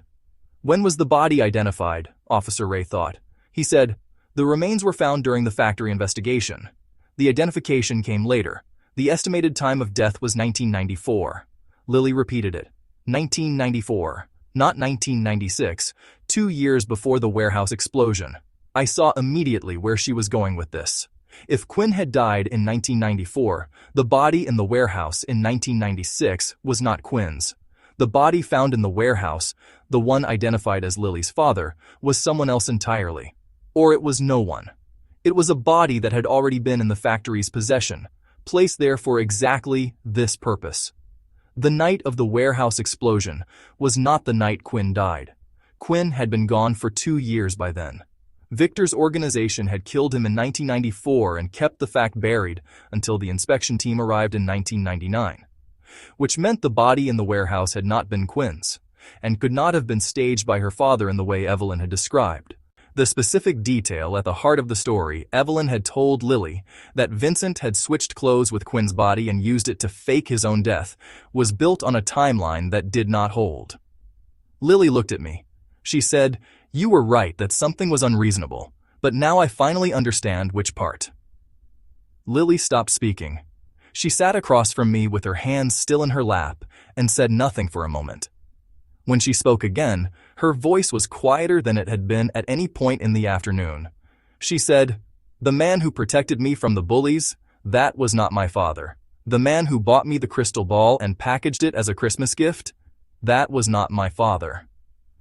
A: "When was the body identified?" Officer Ray thought. He said, "The remains were found during the factory investigation. The identification came later. The estimated time of death was 1994. Lily repeated it. 1994. Not 1996, 2 years before the warehouse explosion. I saw immediately where she was going with this. If Quinn had died in 1994, the body in the warehouse in 1996 was not Quinn's. The body found in the warehouse, the one identified as Lily's father, was someone else entirely. Or it was no one. It was a body that had already been in the factory's possession, placed there for exactly this purpose. The night of the warehouse explosion was not the night Quinn died. Quinn had been gone for 2 years by then. Victor's organization had killed him in 1994 and kept the fact buried until the inspection team arrived in 1999. Which meant the body in the warehouse had not been Quinn's, and could not have been staged by her father in the way Evelyn had described. The specific detail at the heart of the story, Evelyn had told Lily that Vincent had switched clothes with Quinn's body and used it to fake his own death, was built on a timeline that did not hold. Lily looked at me. She said, "You were right that something was unreasonable, but now I finally understand which part." Lily stopped speaking. She sat across from me with her hands still in her lap and said nothing for a moment. When she spoke again, her voice was quieter than it had been at any point in the afternoon. She said, "The man who protected me from the bullies, that was not my father. The man who bought me the crystal ball and packaged it as a Christmas gift, that was not my father.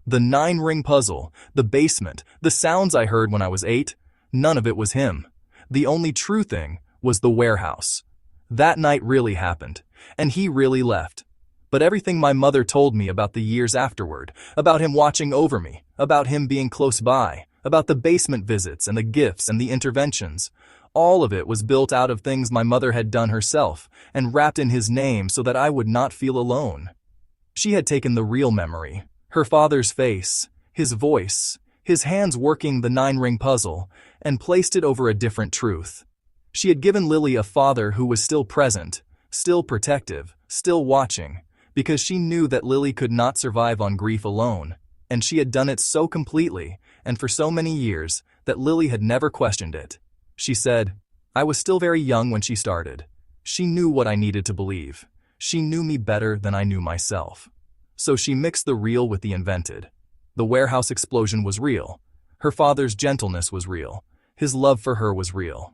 A: The 9-ring puzzle, the basement, the sounds I heard when I was 8, none of it was him. The only true thing was the warehouse. That night really happened, and he really left. But everything my mother told me about the years afterward, about him watching over me, about him being close by, about the basement visits and the gifts and the interventions, all of it was built out of things my mother had done herself and wrapped in his name so that I would not feel alone." She had taken the real memory, her father's face, his voice, his hands working the 9-ring puzzle, and placed it over a different truth. She had given Lily a father who was still present, still protective, still watching, because she knew that Lily could not survive on grief alone, and she had done it so completely and for so many years that Lily had never questioned it. She said, "I was still very young when she started. She knew what I needed to believe. She knew me better than I knew myself. So she mixed the real with the invented. The warehouse explosion was real. Her father's gentleness was real. His love for her was real.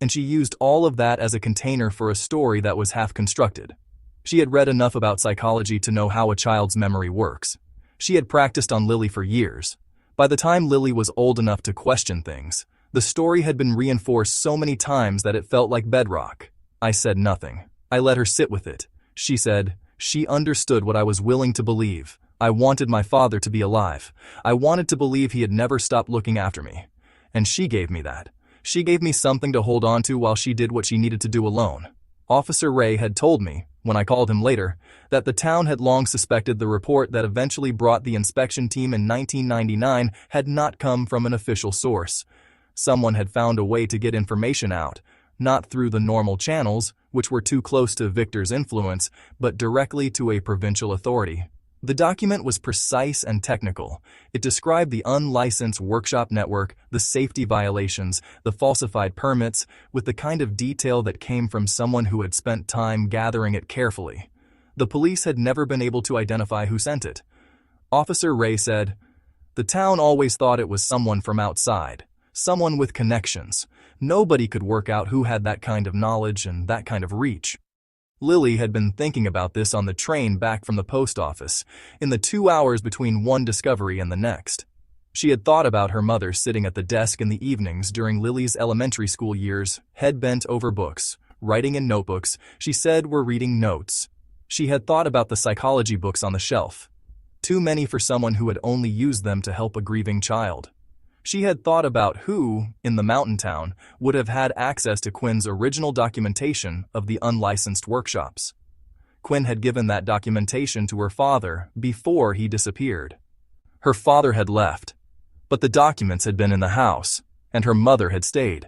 A: And she used all of that as a container for a story that was half-constructed. She had read enough about psychology to know how a child's memory works. She had practiced on Lily for years. By the time Lily was old enough to question things, the story had been reinforced so many times that it felt like bedrock. I said nothing. I let her sit with it. She said, "She understood what I was willing to believe. I wanted my father to be alive. I wanted to believe he had never stopped looking after me. And she gave me that. She gave me something to hold on to while she did what she needed to do alone." Officer Ray had told me, when I called him later, that the town had long suspected the report that eventually brought the inspection team in 1999 had not come from an official source. Someone had found a way to get information out, not through the normal channels, which were too close to Victor's influence, but directly to a provincial authority. The document was precise and technical. It described the unlicensed workshop network, the safety violations, the falsified permits, with the kind of detail that came from someone who had spent time gathering it carefully. The police had never been able to identify who sent it. Officer Ray said, "The town always thought it was someone from outside, someone with connections. Nobody could work out who had that kind of knowledge and that kind of reach." Lily had been thinking about this on the train back from the post office, in the 2 hours between one discovery and the next. She had thought about her mother sitting at the desk in the evenings during Lily's elementary school years, head bent over books, writing in notebooks she said were reading notes. She had thought about the psychology books on the shelf. Too many for someone who had only used them to help a grieving child. She had thought about who, in the mountain town, would have had access to Quinn's original documentation of the unlicensed workshops. Quinn had given that documentation to her father before he disappeared. Her father had left, but the documents had been in the house, and her mother had stayed.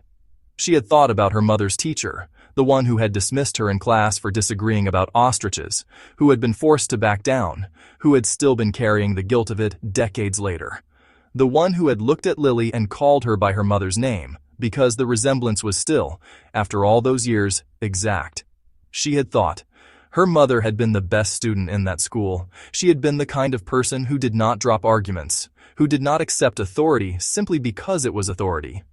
A: She had thought about her mother's teacher, the one who had dismissed her in class for disagreeing about ostriches, who had been forced to back down, who had still been carrying the guilt of it decades later. The one who had looked at Lily and called her by her mother's name, because the resemblance was still, after all those years, exact. She had thought, her mother had been the best student in that school. She had been the kind of person who did not drop arguments, who did not accept authority simply because it was authority.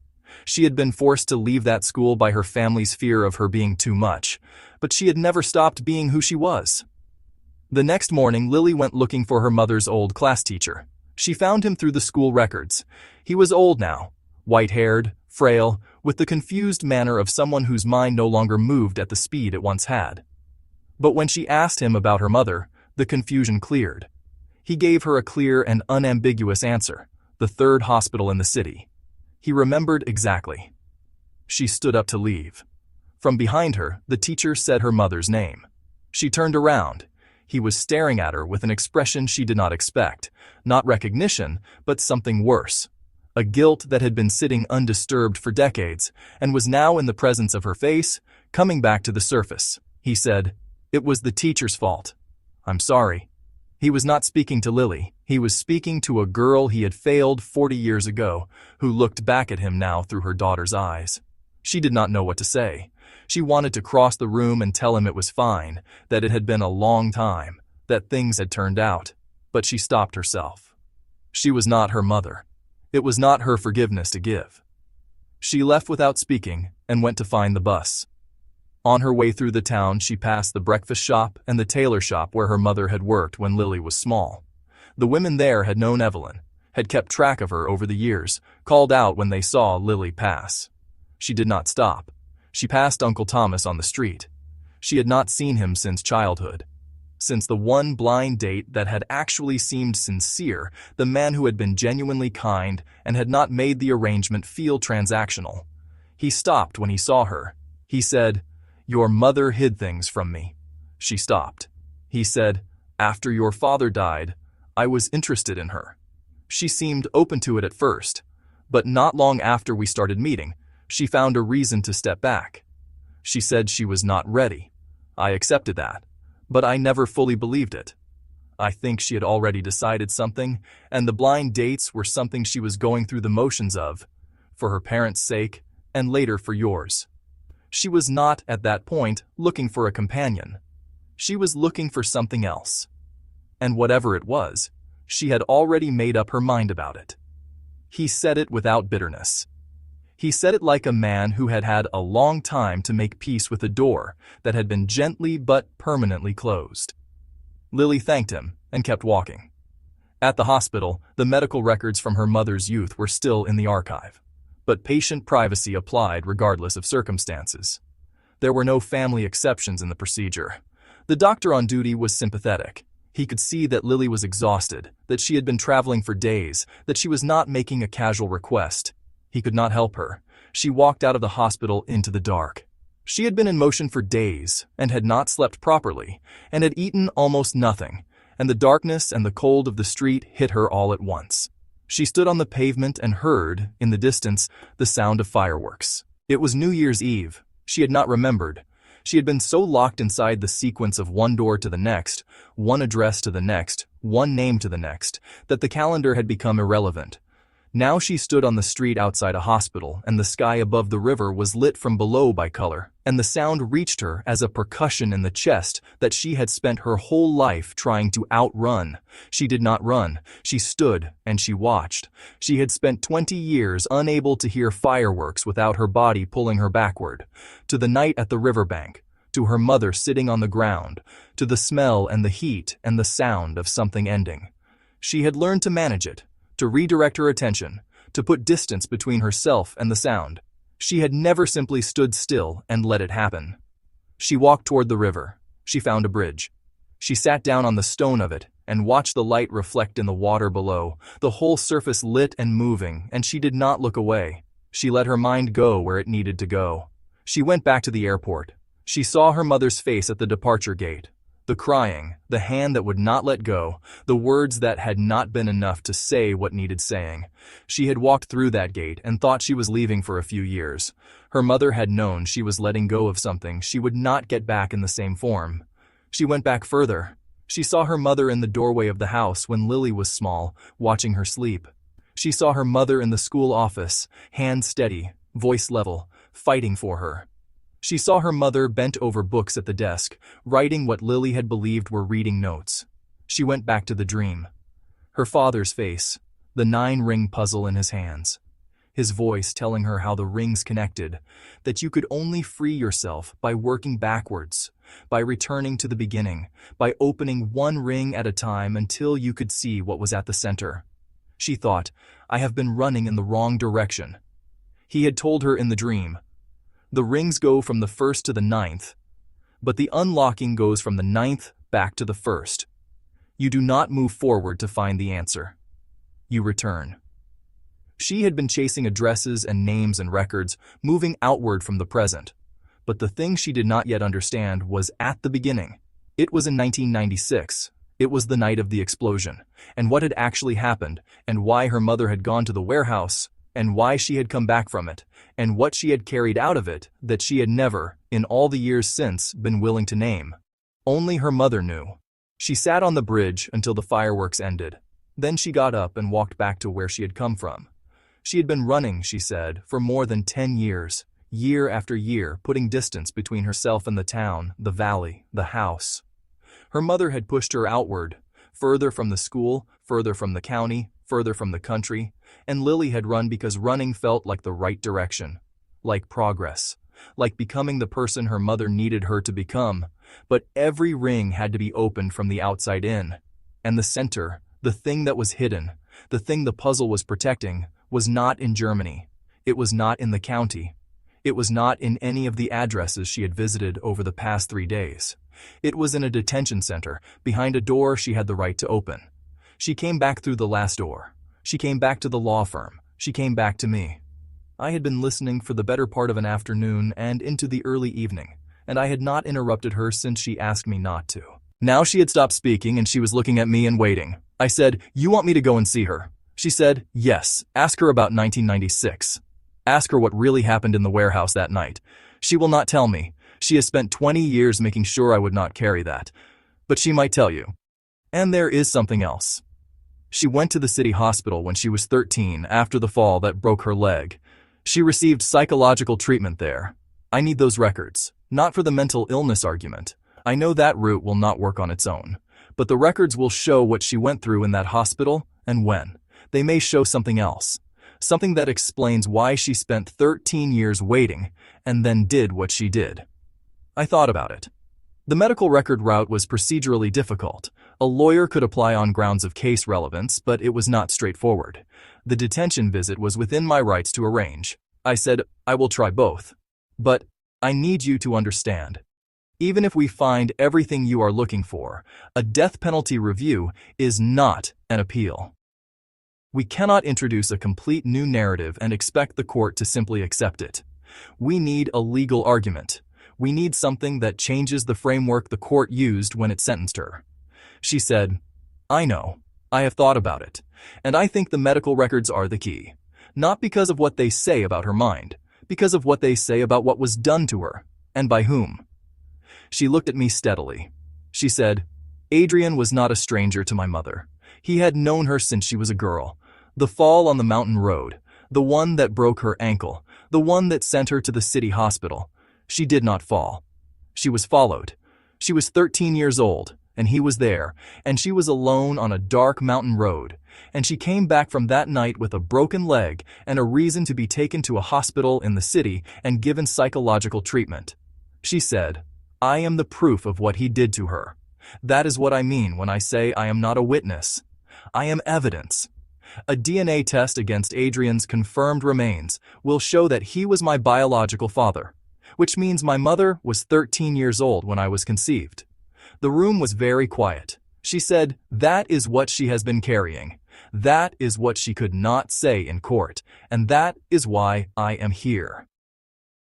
A: She had been forced to leave that school by her family's fear of her being too much, but she had never stopped being who she was. The next morning, Lily went looking for her mother's old class teacher. She found him through the school records. He was old now, white-haired, frail, with the confused manner of someone whose mind no longer moved at the speed it once had. But when she asked him about her mother, the confusion cleared. He gave her a clear and unambiguous answer: the third hospital in the city. He remembered exactly. She stood up to leave. From behind her, the teacher said her mother's name. She turned around. He was staring at her with an expression she did not expect, not recognition, but something worse. A guilt that had been sitting undisturbed for decades and was now in the presence of her face, coming back to the surface. He said, "It was the teacher's fault. I'm sorry." He was not speaking to Lily. He was speaking to a girl he had failed 40 years ago, who looked back at him now through her daughter's eyes. She did not know what to say. She wanted to cross the room and tell him it was fine, that it had been a long time, that things had turned out, but she stopped herself. She was not her mother. It was not her forgiveness to give. She left without speaking and went to find the bus. On her way through the town, she passed the breakfast shop and the tailor shop where her mother had worked when Lily was small. The women there had known Evelyn, had kept track of her over the years, called out when they saw Lily pass. She did not stop. She passed Uncle Thomas on the street. She had not seen him since childhood. Since the one blind date that had actually seemed sincere, the man who had been genuinely kind and had not made the arrangement feel transactional. He stopped when he saw her. He said, "Your mother hid things from me." She stopped. He said, "After your father died, I was interested in her." She seemed open to it at first, but not long after we started meeting, she found a reason to step back. She said she was not ready. I accepted that, but I never fully believed it. I think she had already decided something, and the blind dates were something she was going through the motions of, for her parents' sake, and later for yours. She was not, at that point, looking for a companion. She was looking for something else. And whatever it was, she had already made up her mind about it. He said it without bitterness. He said it like a man who had had a long time to make peace with a door that had been gently but permanently closed. Lily thanked him and kept walking. At the hospital, the medical records from her mother's youth were still in the archive. But patient privacy applied regardless of circumstances. There were no family exceptions in the procedure. The doctor on duty was sympathetic. He could see that Lily was exhausted, that she had been traveling for days, that she was not making a casual request. He could not help her. She walked out of the hospital into the dark. She had been in motion for days and had not slept properly and had eaten almost nothing, and the darkness and the cold of the street hit her all at once. She stood on the pavement and heard, in the distance, the sound of fireworks. It was New Year's Eve. She had not remembered. She had been so locked inside the sequence of one door to the next, one address to the next, one name to the next, that the calendar had become irrelevant. Now she stood on the street outside a hospital, and the sky above the river was lit from below by color, and the sound reached her as a percussion in the chest that she had spent her whole life trying to outrun. She did not run. She stood and she watched. She had spent 20 years unable to hear fireworks without her body pulling her backward, to the night at the riverbank, to her mother sitting on the ground, to the smell and the heat and the sound of something ending. She had learned to manage it, to redirect her attention, to put distance between herself and the sound. She had never simply stood still and let it happen. She walked toward the river. She found a bridge. She sat down on the stone of it and watched the light reflect in the water below, the whole surface lit and moving, and she did not look away. She let her mind go where it needed to go. She went back to the airport. She saw her mother's face at the departure gate. The crying, the hand that would not let go, the words that had not been enough to say what needed saying. She had walked through that gate and thought she was leaving for a few years. Her mother had known she was letting go of something she would not get back in the same form. She went back further. She saw her mother in the doorway of the house when Lily was small, watching her sleep. She saw her mother in the school office, hands steady, voice level, fighting for her. She saw her mother bent over books at the desk, writing what Lily had believed were reading notes. She went back to the dream. Her father's face, the 9-ring puzzle in his hands. His voice telling her how the rings connected, that you could only free yourself by working backwards, by returning to the beginning, by opening one ring at a time until you could see what was at the center. She thought, I have been running in the wrong direction. He had told her in the dream, the rings go from the 1st to the 9th, but the unlocking goes from the 9th back to the 1st. You do not move forward to find the answer. You return. She had been chasing addresses and names and records, moving outward from the present. But the thing she did not yet understand was at the beginning. It was in 1996. It was the night of the explosion, and what had actually happened, and why her mother had gone to the warehouse, and why she had come back from it, and what she had carried out of it that she had never, in all the years since, been willing to name. Only her mother knew. She sat on the bridge until the fireworks ended. Then she got up and walked back to where she had come from. She had been running, she said, for more than 10 years, year after year, putting distance between herself and the town, the valley, the house. Her mother had pushed her outward, further from the school, further from the county, further from the country, and Lily had run because running felt like the right direction, like progress, like becoming the person her mother needed her to become. But every ring had to be opened from the outside in, and the center, the thing that was hidden, the thing the puzzle was protecting, was not in Germany. It was not in the county. It was not in any of the addresses she had visited over the past 3 days. It was in a detention center, behind a door she had the right to open. She came back through the last door. She came back to the law firm. She came back to me. I had been listening for the better part of an afternoon and into the early evening, and I had not interrupted her since she asked me not to. Now she had stopped speaking and she was looking at me and waiting. I said, "You want me to go and see her?" She said, "Yes, ask her about 1996. Ask her what really happened in the warehouse that night. She will not tell me. She has spent 20 years making sure I would not carry that. But she might tell you. And there is something else. She went to the city hospital when she was 13 after the fall that broke her leg. She received psychological treatment there. I need those records, not for the mental illness argument. I know that route will not work on its own. But the records will show what she went through in that hospital and when. They may show something else. Something that explains why she spent 13 years waiting and then did what she did." I thought about it. The medical record route was procedurally difficult. A lawyer could apply on grounds of case relevance, but it was not straightforward. The detention visit was within my rights to arrange. I said, "I will try both. But I need you to understand. Even if we find everything you are looking for, a death penalty review is not an appeal. We cannot introduce a complete new narrative and expect the court to simply accept it. We need a legal argument. We need something that changes the framework the court used when it sentenced her." She said, "I know. I have thought about it. And I think the medical records are the key. Not because of what they say about her mind, because of what they say about what was done to her, and by whom." She looked at me steadily. She said, "Adrien was not a stranger to my mother. He had known her since she was a girl. The fall on the mountain road, the one that broke her ankle, the one that sent her to the city hospital. She did not fall. She was followed. She was 13 years old, and he was there, and she was alone on a dark mountain road, and she came back from that night with a broken leg and a reason to be taken to a hospital in the city and given psychological treatment. She said, I am the proof of what he did to her. That is what I mean when I say I am not a witness. I am evidence. A DNA test against Adrien's confirmed remains will show that he was my biological father, which means my mother was 13 years old when I was conceived. The room was very quiet. She said, that is what she has been carrying. That is what she could not say in court, and that is why I am here.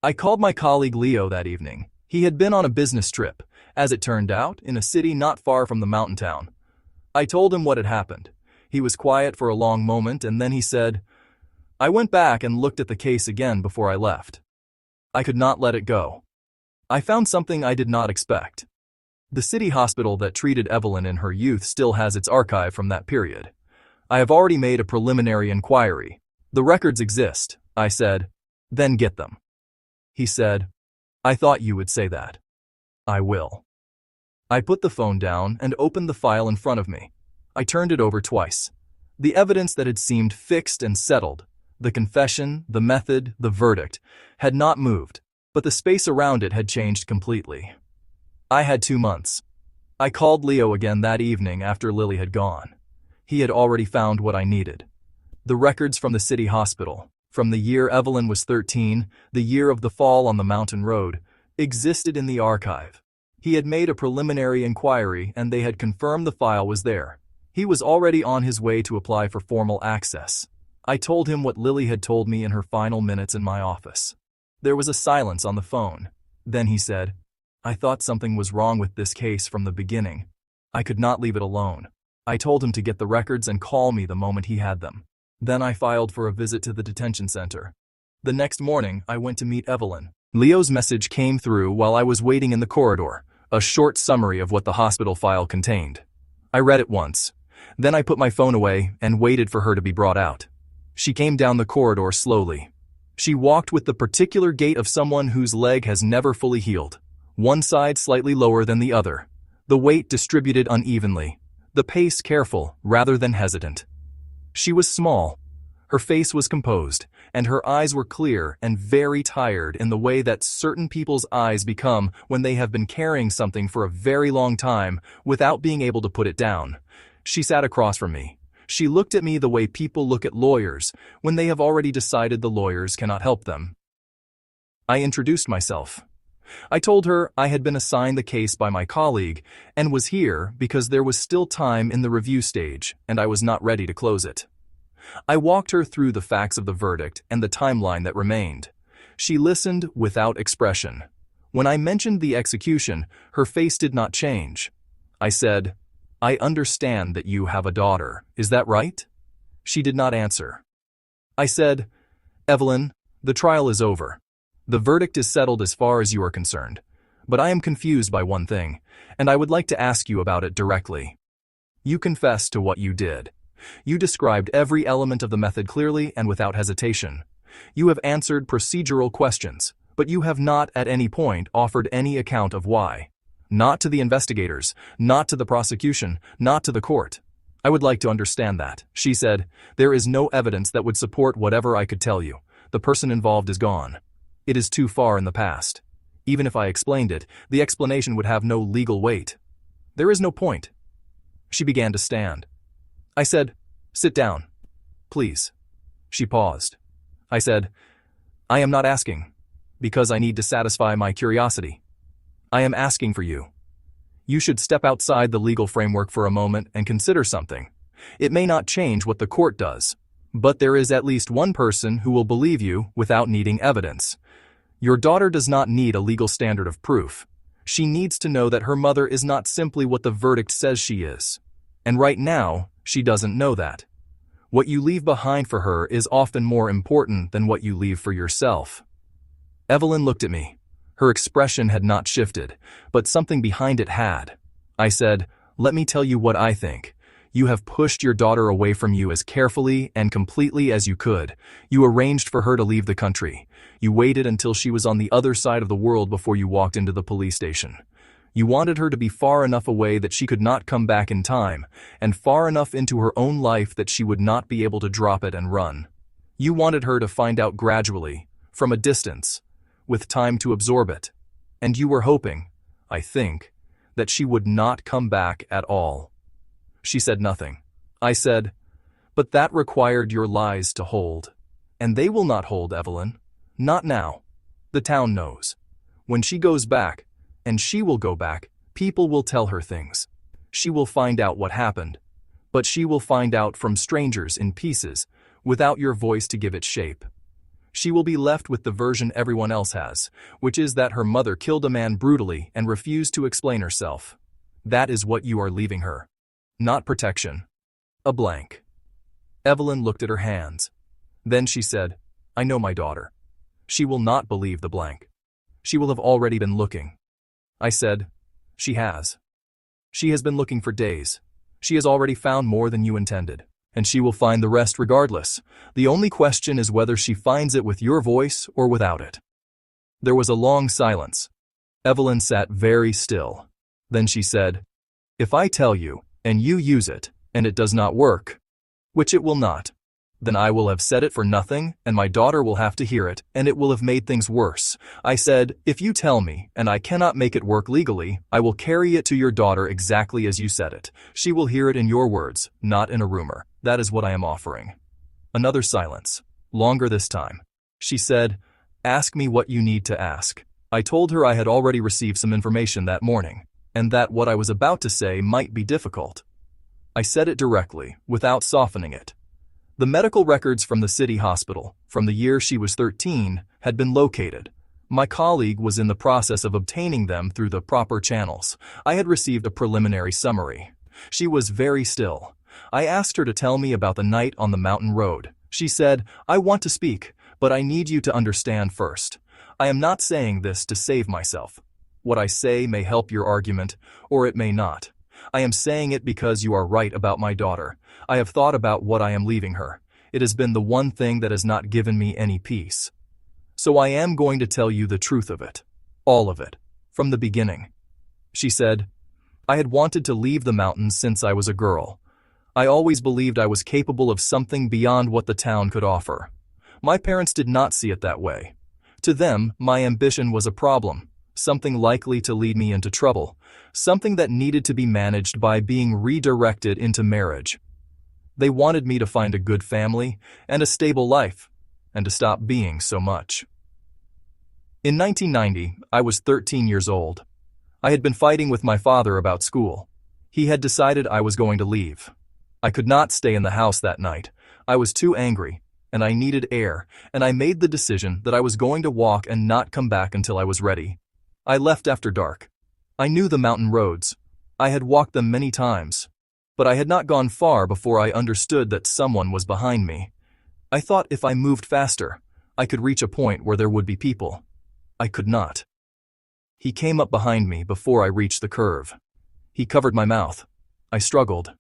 A: I called my colleague Leo that evening. He had been on a business trip, As it turned out, in a city not far from the mountain town. I told him what had happened. He was quiet for a long moment, and then he said, I went back and looked at the case again before I left. I could not let it go. I found something I did not expect. The city hospital that treated Evelyn in her youth still has its archive from that period. I have already made a preliminary inquiry. The records exist, I said. Then get them. He said, I thought you would say that. I will. I put the phone down and opened the file in front of me. I turned it over twice. The evidence that had seemed fixed and settled, the confession, the method, the verdict, had not moved, but the space around it had changed completely. I had 2 months. I called Leo again that evening after Lily had gone. He had already found what I needed. The records from the city hospital, from the year Evelyn was 13, the year of the fall on the mountain road, existed in the archive. He had made a preliminary inquiry and they had confirmed the file was there. He was already on his way to apply for formal access. I told him what Lily had told me in her final minutes in my office. There was a silence on the phone. Then he said, I thought something was wrong with this case from the beginning. I could not leave it alone. I told him to get the records and call me the moment he had them. Then I filed for a visit to the detention center. The next morning, I went to meet Evelyn. Leo's message came through while I was waiting in the corridor, a short summary of what the hospital file contained. I read it once. Then I put my phone away and waited for her to be brought out. She came down the corridor slowly. She walked with the particular gait of someone whose leg has never fully healed. One side slightly lower than the other. The weight distributed unevenly. The pace careful rather than hesitant. She was small. Her face was composed, and her eyes were clear and very tired in the way that certain people's eyes become when they have been carrying something for a very long time without being able to put it down. She sat across from me. She looked at me the way people look at lawyers when they have already decided the lawyers cannot help them. I introduced myself. I told her I had been assigned the case by my colleague and was here because there was still time in the review stage and I was not ready to close it. I walked her through the facts of the verdict and the timeline that remained. She listened without expression. When I mentioned the execution, her face did not change. I said, I understand that you have a daughter, is that right? She did not answer. I said, Evelyn, the trial is over. The verdict is settled as far as you are concerned, but I am confused by one thing, and I would like to ask you about it directly. You confessed to what you did. You described every element of the method clearly and without hesitation. You have answered procedural questions, but you have not at any point offered any account of why. Not to the investigators, not to the prosecution, not to the court. I would like to understand that. She said, there is no evidence that would support whatever I could tell you. The person involved is gone. It is too far in the past. Even if I explained it, the explanation would have no legal weight. There is no point. She began to stand. I said, sit down, please. She paused. I said, I am not asking, because I need to satisfy my curiosity. I am asking for you. You should step outside the legal framework for a moment and consider something. It may not change what the court does, but there is at least one person who will believe you without needing evidence. Your daughter does not need a legal standard of proof. She needs to know that her mother is not simply what the verdict says she is. And right now, she doesn't know that. What you leave behind for her is often more important than what you leave for yourself. Evelyn looked at me. Her expression had not shifted, but something behind it had. I said, let me tell you what I think. You have pushed your daughter away from you as carefully and completely as you could. You arranged for her to leave the country. You waited until she was on the other side of the world before you walked into the police station. You wanted her to be far enough away that she could not come back in time, and far enough into her own life that she would not be able to drop it and run. You wanted her to find out gradually, from a distance, with time to absorb it. And you were hoping, I think, that she would not come back at all. She said nothing. I said, but that required your lies to hold. And they will not hold, Evelyn. Not now. The town knows. When she goes back, and she will go back, people will tell her things. She will find out what happened. But she will find out from strangers in pieces, without your voice to give it shape. She will be left with the version everyone else has, which is that her mother killed a man brutally and refused to explain herself. That is what you are leaving her. Not protection. A blank. Evelyn looked at her hands. Then she said, I know my daughter. She will not believe the blank. She will have already been looking. I said, she has. She has been looking for days. She has already found more than you intended, and she will find the rest regardless. The only question is whether she finds it with your voice or without it. There was a long silence. Evelyn sat very still. Then she said, if I tell you, and you use it, and it does not work, which it will not, then I will have said it for nothing, and my daughter will have to hear it, and it will have made things worse. I said, if you tell me, and I cannot make it work legally, I will carry it to your daughter exactly as you said it. She will hear it in your words, not in a rumor. That is what I am offering. Another silence. Longer this time. She said, ask me what you need to ask. I told her I had already received some information that morning, and that what I was about to say might be difficult. I said it directly, without softening it. The medical records from the city hospital, from the year she was 13, had been located. My colleague was in the process of obtaining them through the proper channels. I had received a preliminary summary. She was very still. I asked her to tell me about the night on the mountain road. She said, I want to speak, but I need you to understand first. I am not saying this to save myself. What I say may help your argument, or it may not. I am saying it because you are right about my daughter. I have thought about what I am leaving her. It has been the one thing that has not given me any peace. So I am going to tell you the truth of it. All of it. From the beginning. She said, I had wanted to leave the mountains since I was a girl. I always believed I was capable of something beyond what the town could offer. My parents did not see it that way. To them, my ambition was a problem. Something likely to lead me into trouble, something that needed to be managed by being redirected into marriage. They wanted me to find a good family and a stable life, and to stop being so much. In 1990, I was 13 years old. I had been fighting with my father about school. He had decided I was going to leave. I could not stay in the house that night. I was too angry, and I needed air, and I made the decision that I was going to walk and not come back until I was ready. I left after dark. I knew the mountain roads. I had walked them many times. But I had not gone far before I understood that someone was behind me. I thought if I moved faster, I could reach a point where there would be people. I could not. He came up behind me before I reached the curve. He covered my mouth. I struggled.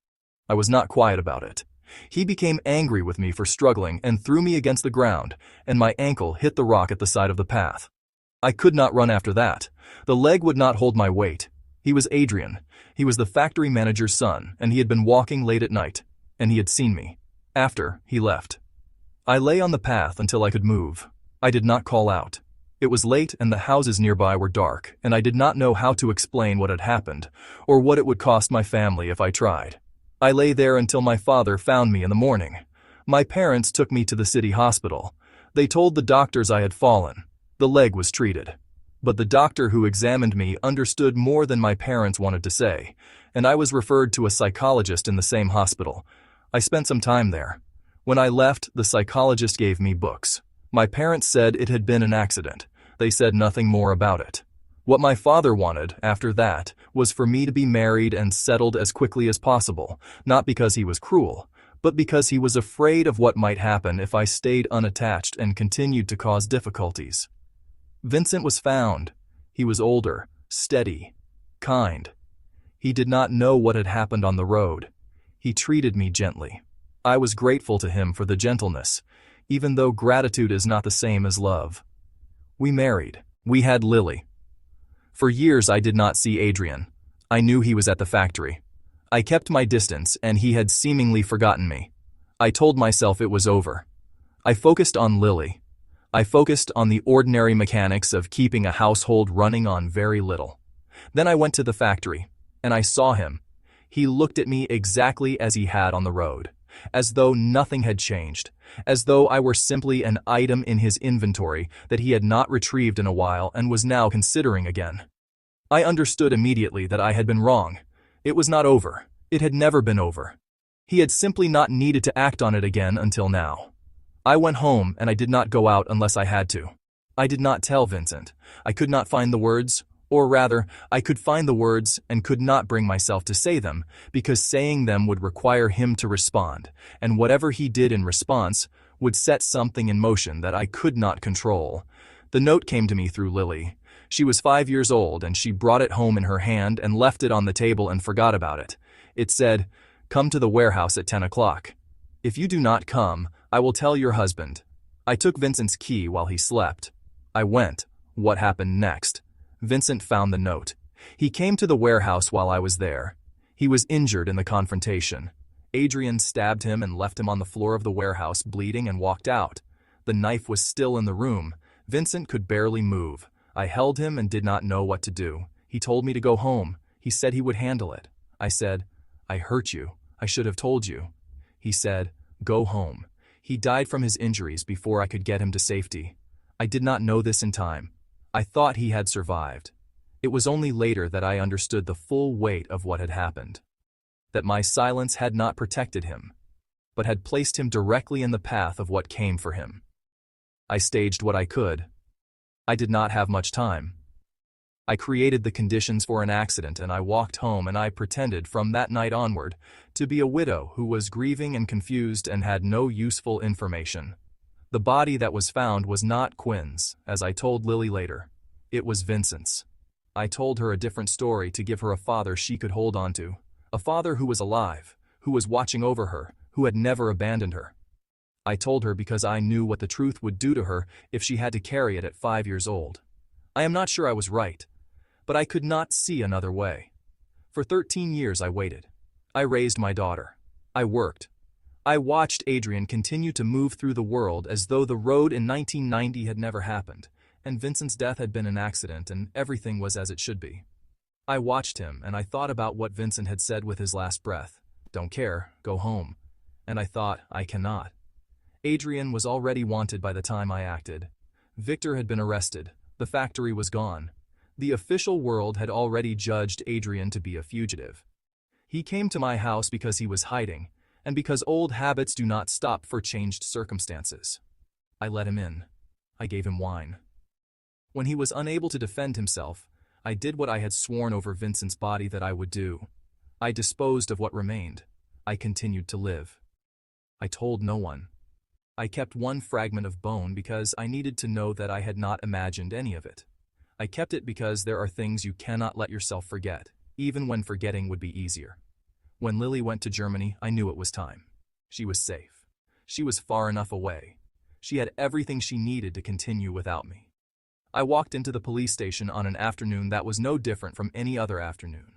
A: I was not quiet about it. He became angry with me for struggling and threw me against the ground, and my ankle hit the rock at the side of the path. I could not run after that. The leg would not hold my weight. He was Adrien. He was the factory manager's son, and he had been walking late at night, and he had seen me. After, he left. I lay on the path until I could move. I did not call out. It was late and the houses nearby were dark, and I did not know how to explain what had happened, or what it would cost my family if I tried. I lay there until my father found me in the morning. My parents took me to the city hospital. They told the doctors I had fallen. The leg was treated. But the doctor who examined me understood more than my parents wanted to say, and I was referred to a psychologist in the same hospital. I spent some time there. When I left, the psychologist gave me books. My parents said it had been an accident. They said nothing more about it. What my father wanted, after that, was for me to be married and settled as quickly as possible, not because he was cruel, but because he was afraid of what might happen if I stayed unattached and continued to cause difficulties. Vincent was found. He was older, steady, kind. He did not know what had happened on the road. He treated me gently. I was grateful to him for the gentleness, even though gratitude is not the same as love. We married. We had Lily. For years I did not see Adrien. I knew he was at the factory. I kept my distance and he had seemingly forgotten me. I told myself it was over. I focused on Lily. I focused on the ordinary mechanics of keeping a household running on very little. Then I went to the factory, and I saw him. He looked at me exactly as he had on the road, as though nothing had changed, as though I were simply an item in his inventory that he had not retrieved in a while and was now considering again. I understood immediately that I had been wrong. It was not over. It had never been over. He had simply not needed to act on it again until now. I went home and I did not go out unless I had to. I did not tell Vincent. I could not find the words, or rather, I could find the words and could not bring myself to say them, because saying them would require him to respond, and whatever he did in response would set something in motion that I could not control. The note came to me through Lily. She was 5 years old and she brought it home in her hand and left it on the table and forgot about it. It said, "Come to the warehouse at 10 o'clock. If you do not come, I will tell your husband." I took Vincent's key while he slept. I went. What happened next? Vincent found the note. He came to the warehouse while I was there. He was injured in the confrontation. Adrien stabbed him and left him on the floor of the warehouse bleeding and walked out. The knife was still in the room. Vincent could barely move. I held him and did not know what to do. He told me to go home. He said he would handle it. I said, "I hurt you. I should have told you." He said, "Go home." He died from his injuries before I could get him to safety. I did not know this in time. I thought he had survived. It was only later that I understood the full weight of what had happened. That my silence had not protected him, but had placed him directly in the path of what came for him. I staged what I could. I did not have much time. I created the conditions for an accident and I walked home and I pretended from that night onward to be a widow who was grieving and confused and had no useful information. The body that was found was not Quinn's, as I told Lily later. It was Vincent's. I told her a different story to give her a father she could hold on to. A father who was alive, who was watching over her, who had never abandoned her. I told her because I knew what the truth would do to her if she had to carry it at 5 years old. I am not sure I was right, but I could not see another way. For 13 years I waited. I raised my daughter. I worked. I watched Adrien continue to move through the world as though the road in 1990 had never happened, and Vincent's death had been an accident and everything was as it should be. I watched him and I thought about what Vincent had said with his last breath. "Don't care, go home." And I thought, I cannot. Adrien was already wanted by the time I acted. Victor had been arrested. The factory was gone. The official world had already judged Adrien to be a fugitive. He came to my house because he was hiding, and because old habits do not stop for changed circumstances. I let him in. I gave him wine. When he was unable to defend himself, I did what I had sworn over Vincent's body that I would do. I disposed of what remained. I continued to live. I told no one. I kept one fragment of bone because I needed to know that I had not imagined any of it. I kept it because there are things you cannot let yourself forget, even when forgetting would be easier. When Lily went to Germany, I knew it was time. She was safe. She was far enough away. She had everything she needed to continue without me. I walked into the police station on an afternoon that was no different from any other afternoon,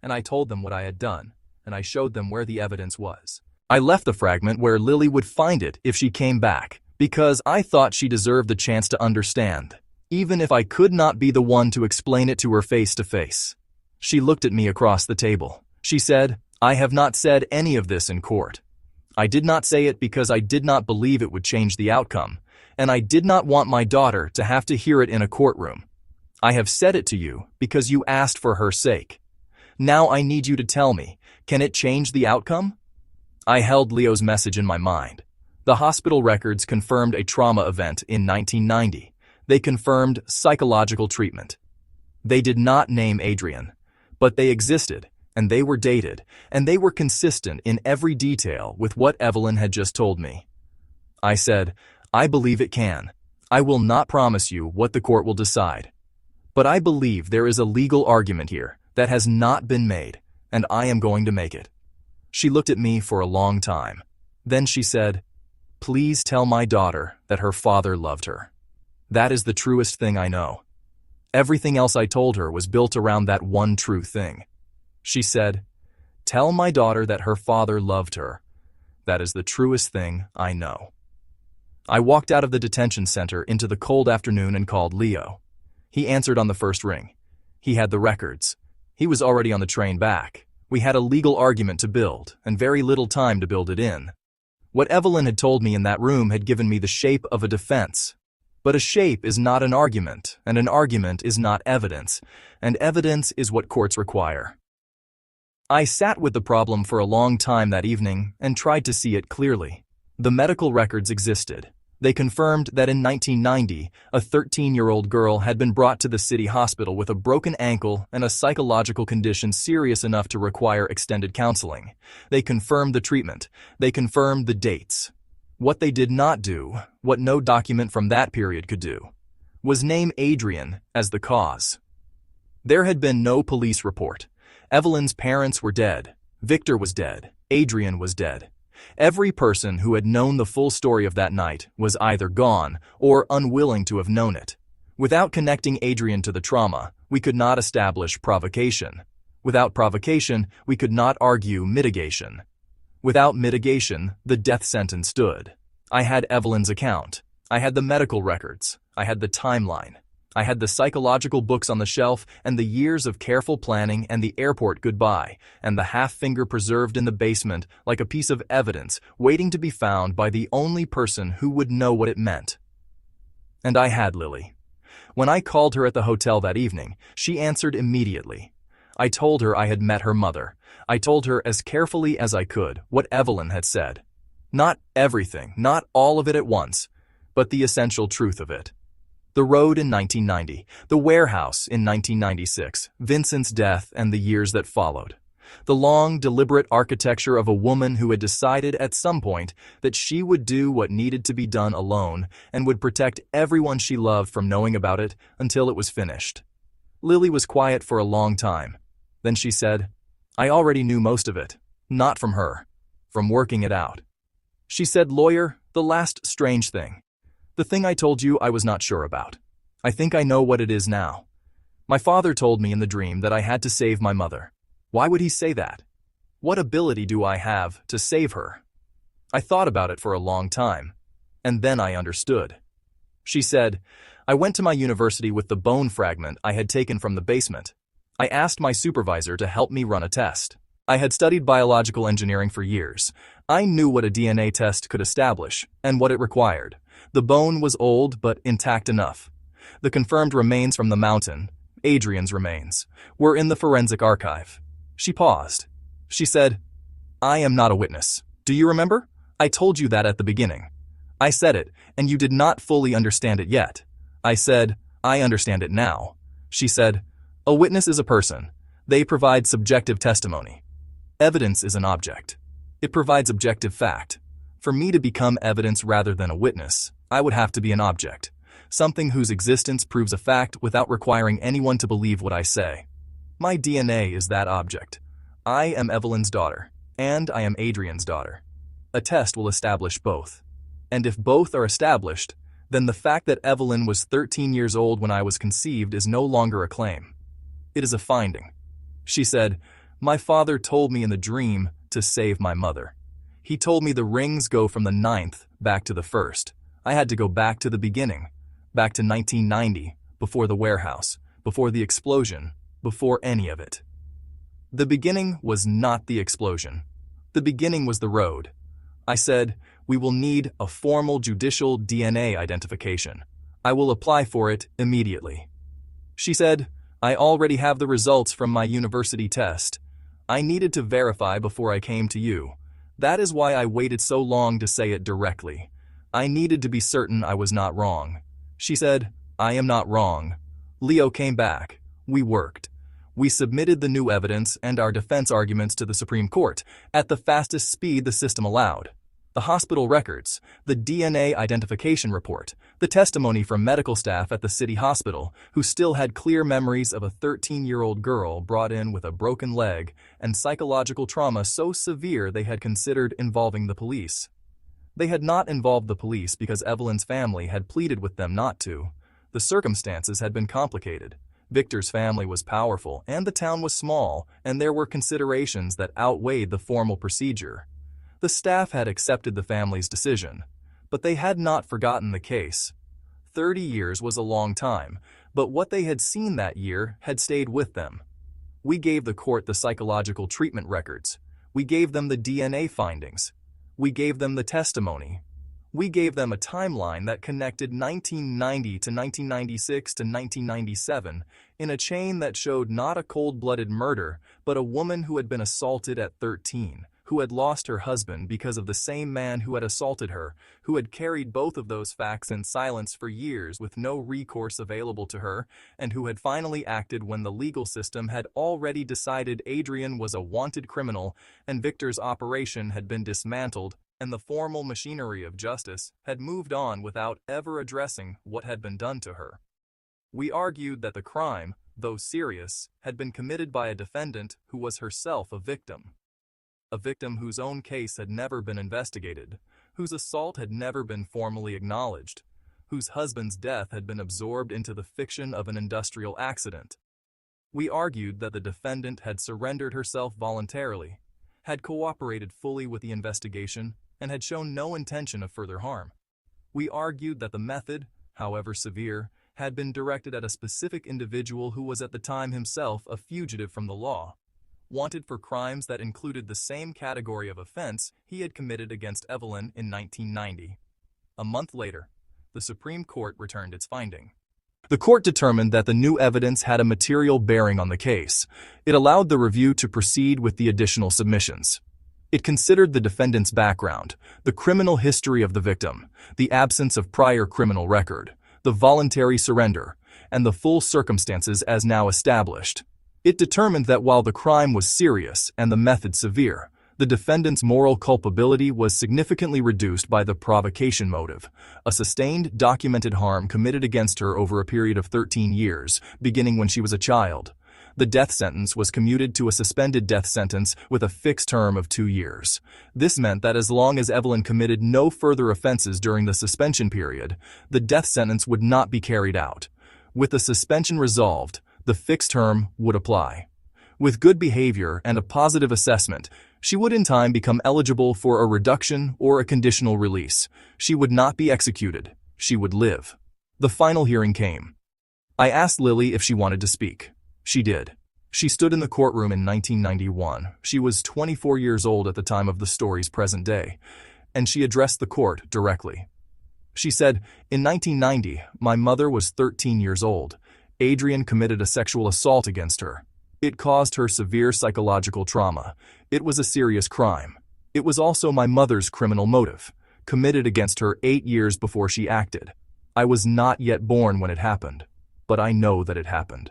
A: and I told them what I had done, and I showed them where the evidence was. I left the fragment where Lily would find it if she came back, because I thought she deserved the chance to understand, even if I could not be the one to explain it to her face to face. She looked at me across the table. She said, "I have not said any of this in court. I did not say it because I did not believe it would change the outcome, and I did not want my daughter to have to hear it in a courtroom. I have said it to you because you asked for her sake. Now I need you to tell me, can it change the outcome?" I held Leo's message in my mind. The hospital records confirmed a trauma event in 1990. They confirmed psychological treatment. They did not name Adrien, but they existed, and they were dated, and they were consistent in every detail with what Evelyn had just told me. I said, "I believe it can. I will not promise you what the court will decide. But I believe there is a legal argument here that has not been made, and I am going to make it." She looked at me for a long time. Then she said, "Please tell my daughter that her father loved her. That is the truest thing I know." Everything else I told her was built around that one true thing. She said, "Tell my daughter that her father loved her. That is the truest thing I know." I walked out of the detention center into the cold afternoon and called Leo. He answered on the first ring. He had the records. He was already on the train back. We had a legal argument to build, and very little time to build it in. What Evelyn had told me in that room had given me the shape of a defense. But a shape is not an argument, and an argument is not evidence, and evidence is what courts require. I sat with the problem for a long time that evening and tried to see it clearly. The medical records existed. They confirmed that in 1990, a 13-year-old girl had been brought to the city hospital with a broken ankle and a psychological condition serious enough to require extended counseling. They confirmed the treatment. They confirmed the dates. What they did not do, what no document from that period could do, was name Adrien as the cause. There had been no police report. Evelyn's parents were dead. Victor was dead. Adrien was dead. Every person who had known the full story of that night was either gone or unwilling to have known it. Without connecting Adrien to the trauma, we could not establish provocation. Without provocation, we could not argue mitigation. Without mitigation, the death sentence stood. I had Evelyn's account. I had the medical records. I had the timeline. I had the psychological books on the shelf and the years of careful planning and the airport goodbye and the half finger preserved in the basement like a piece of evidence waiting to be found by the only person who would know what it meant. And I had Lily. When I called her at the hotel that evening, she answered immediately. I told her I had met her mother. I told her as carefully as I could what Evelyn had said. Not everything, not all of it at once, but the essential truth of it. The road in 1990, the warehouse in 1996, Vincent's death and the years that followed. The long, deliberate architecture of a woman who had decided at some point that she would do what needed to be done alone and would protect everyone she loved from knowing about it until it was finished. Lily was quiet for a long time. Then she said, I already knew most of it. Not from her. From working it out. She said, lawyer, the last strange thing. The thing I told you I was not sure about. I think I know what it is now. My father told me in the dream that I had to save my mother. Why would he say that? What ability do I have to save her? I thought about it for a long time, and then I understood. She said, I went to my university with the bone fragment I had taken from the basement. I asked my supervisor to help me run a test. I had studied biological engineering for years. I knew what a DNA test could establish and what it required. The bone was old but intact enough. The confirmed remains from the mountain, Adrien's remains, were in the forensic archive. She paused. She said, I am not a witness. Do you remember? I told you that at the beginning. I said it, and you did not fully understand it yet. I said, I understand it now. She said, a witness is a person. They provide subjective testimony. Evidence is an object. It provides objective fact. For me to become evidence rather than a witness, I would have to be an object, something whose existence proves a fact without requiring anyone to believe what I say. My DNA is that object. I am Evelyn's daughter, and I am Adrien's daughter. A test will establish both. And if both are established, then the fact that Evelyn was 13 years old when I was conceived is no longer a claim. It is a finding. She said, my father told me in the dream to save my mother. He told me the rings go from the 9th back to the 1st. I had to go back to the beginning, back to 1990, before the warehouse, before the explosion, before any of it. The beginning was not the explosion. The beginning was the road. I said, we will need a formal judicial DNA identification. I will apply for it immediately. She said, I already have the results from my university test. I needed to verify before I came to you. That is why I waited so long to say it directly. I needed to be certain I was not wrong. She said, I am not wrong. Leo came back. We worked. We submitted the new evidence and our defense arguments to the Supreme Court at the fastest speed the system allowed. The hospital records, the DNA identification report, the testimony from medical staff at the city hospital who still had clear memories of a 13-year-old girl brought in with a broken leg and psychological trauma so severe they had considered involving the police. They had not involved the police because Evelyn's family had pleaded with them not to. The circumstances had been complicated. Victor's family was powerful and the town was small, and there were considerations that outweighed the formal procedure. The staff had accepted the family's decision, but they had not forgotten the case. 30 years was a long time, but what they had seen that year had stayed with them. We gave the court the psychological treatment records. We gave them the DNA findings. We gave them the testimony. We gave them a timeline that connected 1990 to 1996 to 1997 in a chain that showed not a cold-blooded murder, but a woman who had been assaulted at 13, who had lost her husband because of the same man who had assaulted her, who had carried both of those facts in silence for years with no recourse available to her, and who had finally acted when the legal system had already decided Adrien was a wanted criminal and Victor's operation had been dismantled, and the formal machinery of justice had moved on without ever addressing what had been done to her. We argued that the crime, though serious, had been committed by a defendant who was herself a victim whose own case had never been investigated, whose assault had never been formally acknowledged, whose husband's death had been absorbed into the fiction of an industrial accident. We argued that the defendant had surrendered herself voluntarily, had cooperated fully with the investigation, and had shown no intention of further harm. We argued that the method, however severe, had been directed at a specific individual who was at the time himself a fugitive from the law, wanted for crimes that included the same category of offense he had committed against Evelyn in 1990. A month later, the Supreme Court returned its finding. The court determined that the new evidence had a material bearing on the case. It allowed the review to proceed with the additional submissions. It considered the defendant's background, the criminal history of the victim, the absence of prior criminal record, the voluntary surrender, and the full circumstances as now established. It determined that while the crime was serious and the method severe, the defendant's moral culpability was significantly reduced by the provocation motive, a sustained documented harm committed against her over a period of 13 years, beginning when she was a child. The death sentence was commuted to a suspended death sentence with a fixed term of 2 years. This meant that as long as Evelyn committed no further offenses during the suspension period, the death sentence would not be carried out. With the suspension resolved, the fixed term would apply. With good behavior and a positive assessment, she would in time become eligible for a reduction or a conditional release. She would not be executed. She would live. The final hearing came. I asked Lily if she wanted to speak. She did. She stood in the courtroom in 1991. She was 24 years old at the time of the story's present day, and she addressed the court directly. She said, "In 1990, my mother was 13 years old. Adrien committed a sexual assault against her. It caused her severe psychological trauma. It was a serious crime. It was also my mother's criminal motive, committed against her 8 years before she acted. I was not yet born when it happened, but I know that it happened.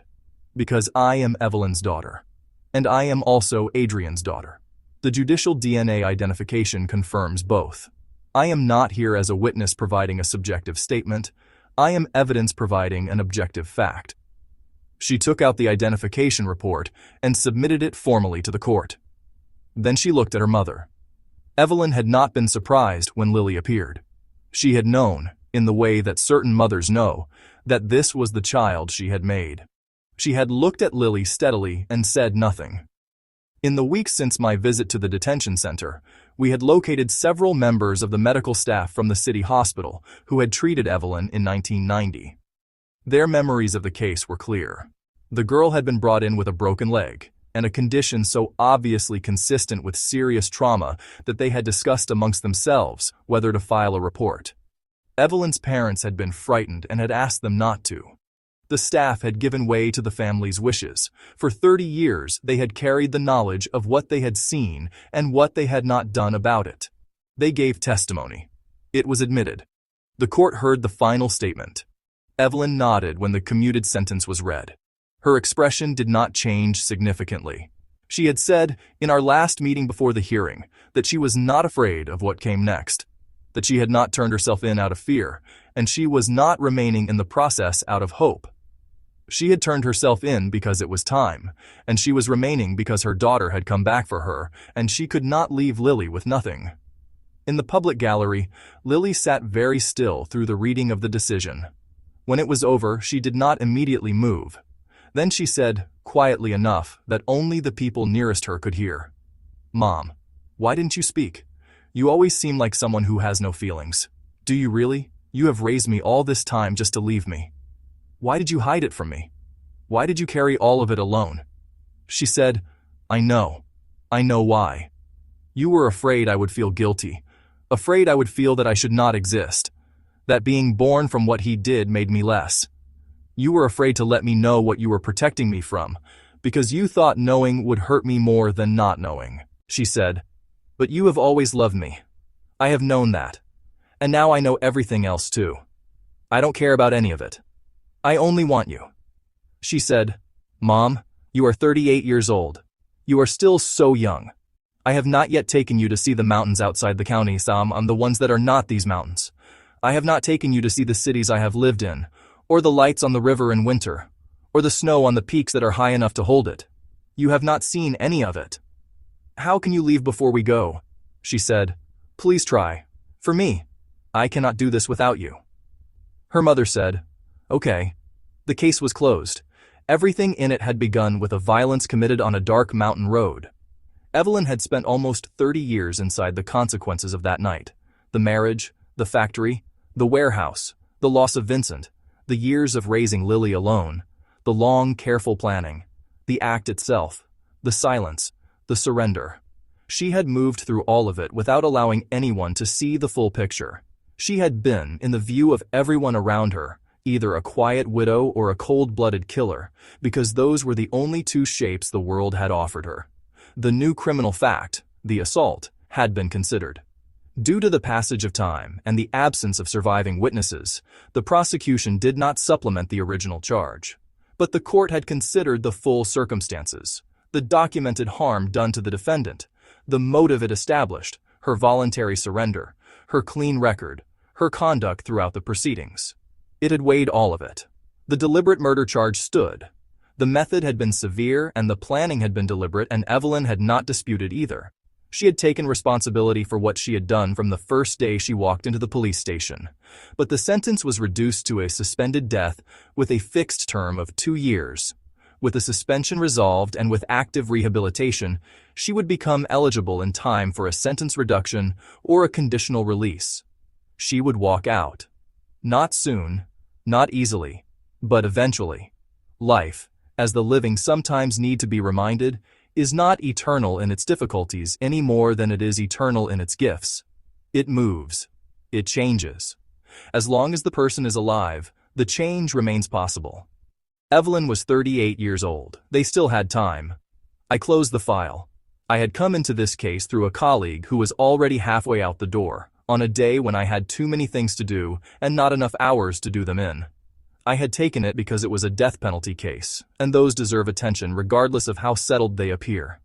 A: Because I am Evelyn's daughter, and I am also Adrien's daughter. The judicial DNA identification confirms both. I am not here as a witness providing a subjective statement. I am evidence providing an objective fact." She took out the identification report and submitted it formally to the court. Then she looked at her mother. Evelyn had not been surprised when Lily appeared. She had known, in the way that certain mothers know, that this was the child she had made. She had looked at Lily steadily and said nothing. In the weeks since my visit to the detention center, we had located several members of the medical staff from the city hospital who had treated Evelyn in 1990. Their memories of the case were clear. The girl had been brought in with a broken leg, and a condition so obviously consistent with serious trauma that they had discussed amongst themselves whether to file a report. Evelyn's parents had been frightened and had asked them not to. The staff had given way to the family's wishes. For 30 years, they had carried the knowledge of what they had seen and what they had not done about it. They gave testimony. It was admitted. The court heard the final statement. Evelyn nodded when the commuted sentence was read. Her expression did not change significantly. She had said, in our last meeting before the hearing, that she was not afraid of what came next, that she had not turned herself in out of fear, and she was not remaining in the process out of hope. She had turned herself in because it was time, and she was remaining because her daughter had come back for her, and she could not leave Lily with nothing. In the public gallery, Lily sat very still through the reading of the decision. When it was over, she did not immediately move. Then she said, quietly enough that only the people nearest her could hear, "Mom, why didn't you speak? You always seem like someone who has no feelings. Do you really? You have raised me all this time just to leave me. Why did you hide it from me? Why did you carry all of it alone?" She said, I know why. You were afraid I would feel guilty, afraid I would feel that I should not exist, that being born from what he did made me less. You were afraid to let me know what you were protecting me from, because you thought knowing would hurt me more than not knowing," she said. But you have always loved me. I have known that. And now I know everything else too. I don't care about any of it. I only want you." She said, "Mom, you are 38 years old. You are still so young. I have not yet taken you to see the mountains outside the county, Sam, the ones that are not these mountains. I have not taken you to see the cities I have lived in, or the lights on the river in winter, or the snow on the peaks that are high enough to hold it. You have not seen any of it. How can you leave before we go?" She said, "Please try. For me. I cannot do this without you." Her mother said, "Okay." The case was closed. Everything in it had begun with a violence committed on a dark mountain road. Evelyn had spent almost 30 years inside the consequences of that night. The marriage, the factory, the warehouse, the loss of Vincent, the years of raising Lily alone, the long, careful planning, the act itself, the silence, the surrender. She had moved through all of it without allowing anyone to see the full picture. She had been, in the view of everyone around her, either a quiet widow or a cold-blooded killer, because those were the only two shapes the world had offered her. The new criminal fact, the assault, had been considered. Due to the passage of time and the absence of surviving witnesses, the prosecution did not supplement the original charge. But the court had considered the full circumstances, the documented harm done to the defendant, the motive it established, her voluntary surrender, her clean record, her conduct throughout the proceedings. It had weighed all of it. The deliberate murder charge stood. The method had been severe and the planning had been deliberate, and Evelyn had not disputed either. She had taken responsibility for what she had done from the first day she walked into the police station. But the sentence was reduced to a suspended death with a fixed term of 2 years. With the suspension resolved and with active rehabilitation, she would become eligible in time for a sentence reduction or a conditional release. She would walk out. Not soon, not easily, but eventually. Life, as the living sometimes need to be reminded, is not eternal in its difficulties any more than it is eternal in its gifts. It moves. It changes. As long as the person is alive, the change remains possible. Evelyn was 38 years old. They still had time. I closed the file. I had come into this case through a colleague who was already halfway out the door, on a day when I had too many things to do and not enough hours to do them in. I had taken it because it was a death penalty case, and those deserve attention regardless of how settled they appear.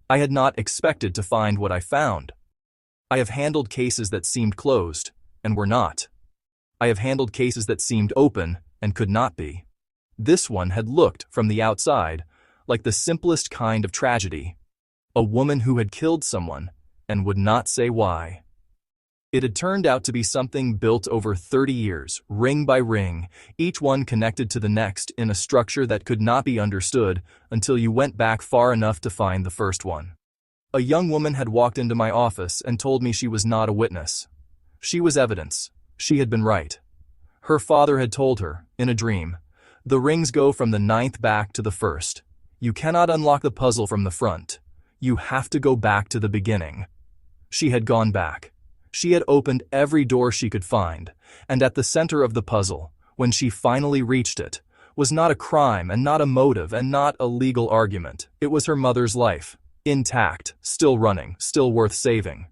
A: I had not expected to find what I found. I have handled cases that seemed closed, and were not. I have handled cases that seemed open, and could not be. This one had looked, from the outside, like the simplest kind of tragedy. A woman who had killed someone, and would not say why. It had turned out to be something built over 30 years, ring by ring, each one connected to the next in a structure that could not be understood until you went back far enough to find the first one. A young woman had walked into my office and told me she was not a witness. She was evidence. She had been right. Her father had told her, in a dream, "The rings go from the 9th back to the 1st. You cannot unlock the puzzle from the front. You have to go back to the beginning." She had gone back. She had opened every door she could find, and at the center of the puzzle, when she finally reached it, was not a crime and not a motive and not a legal argument. It was her mother's life, intact, still running, still worth saving.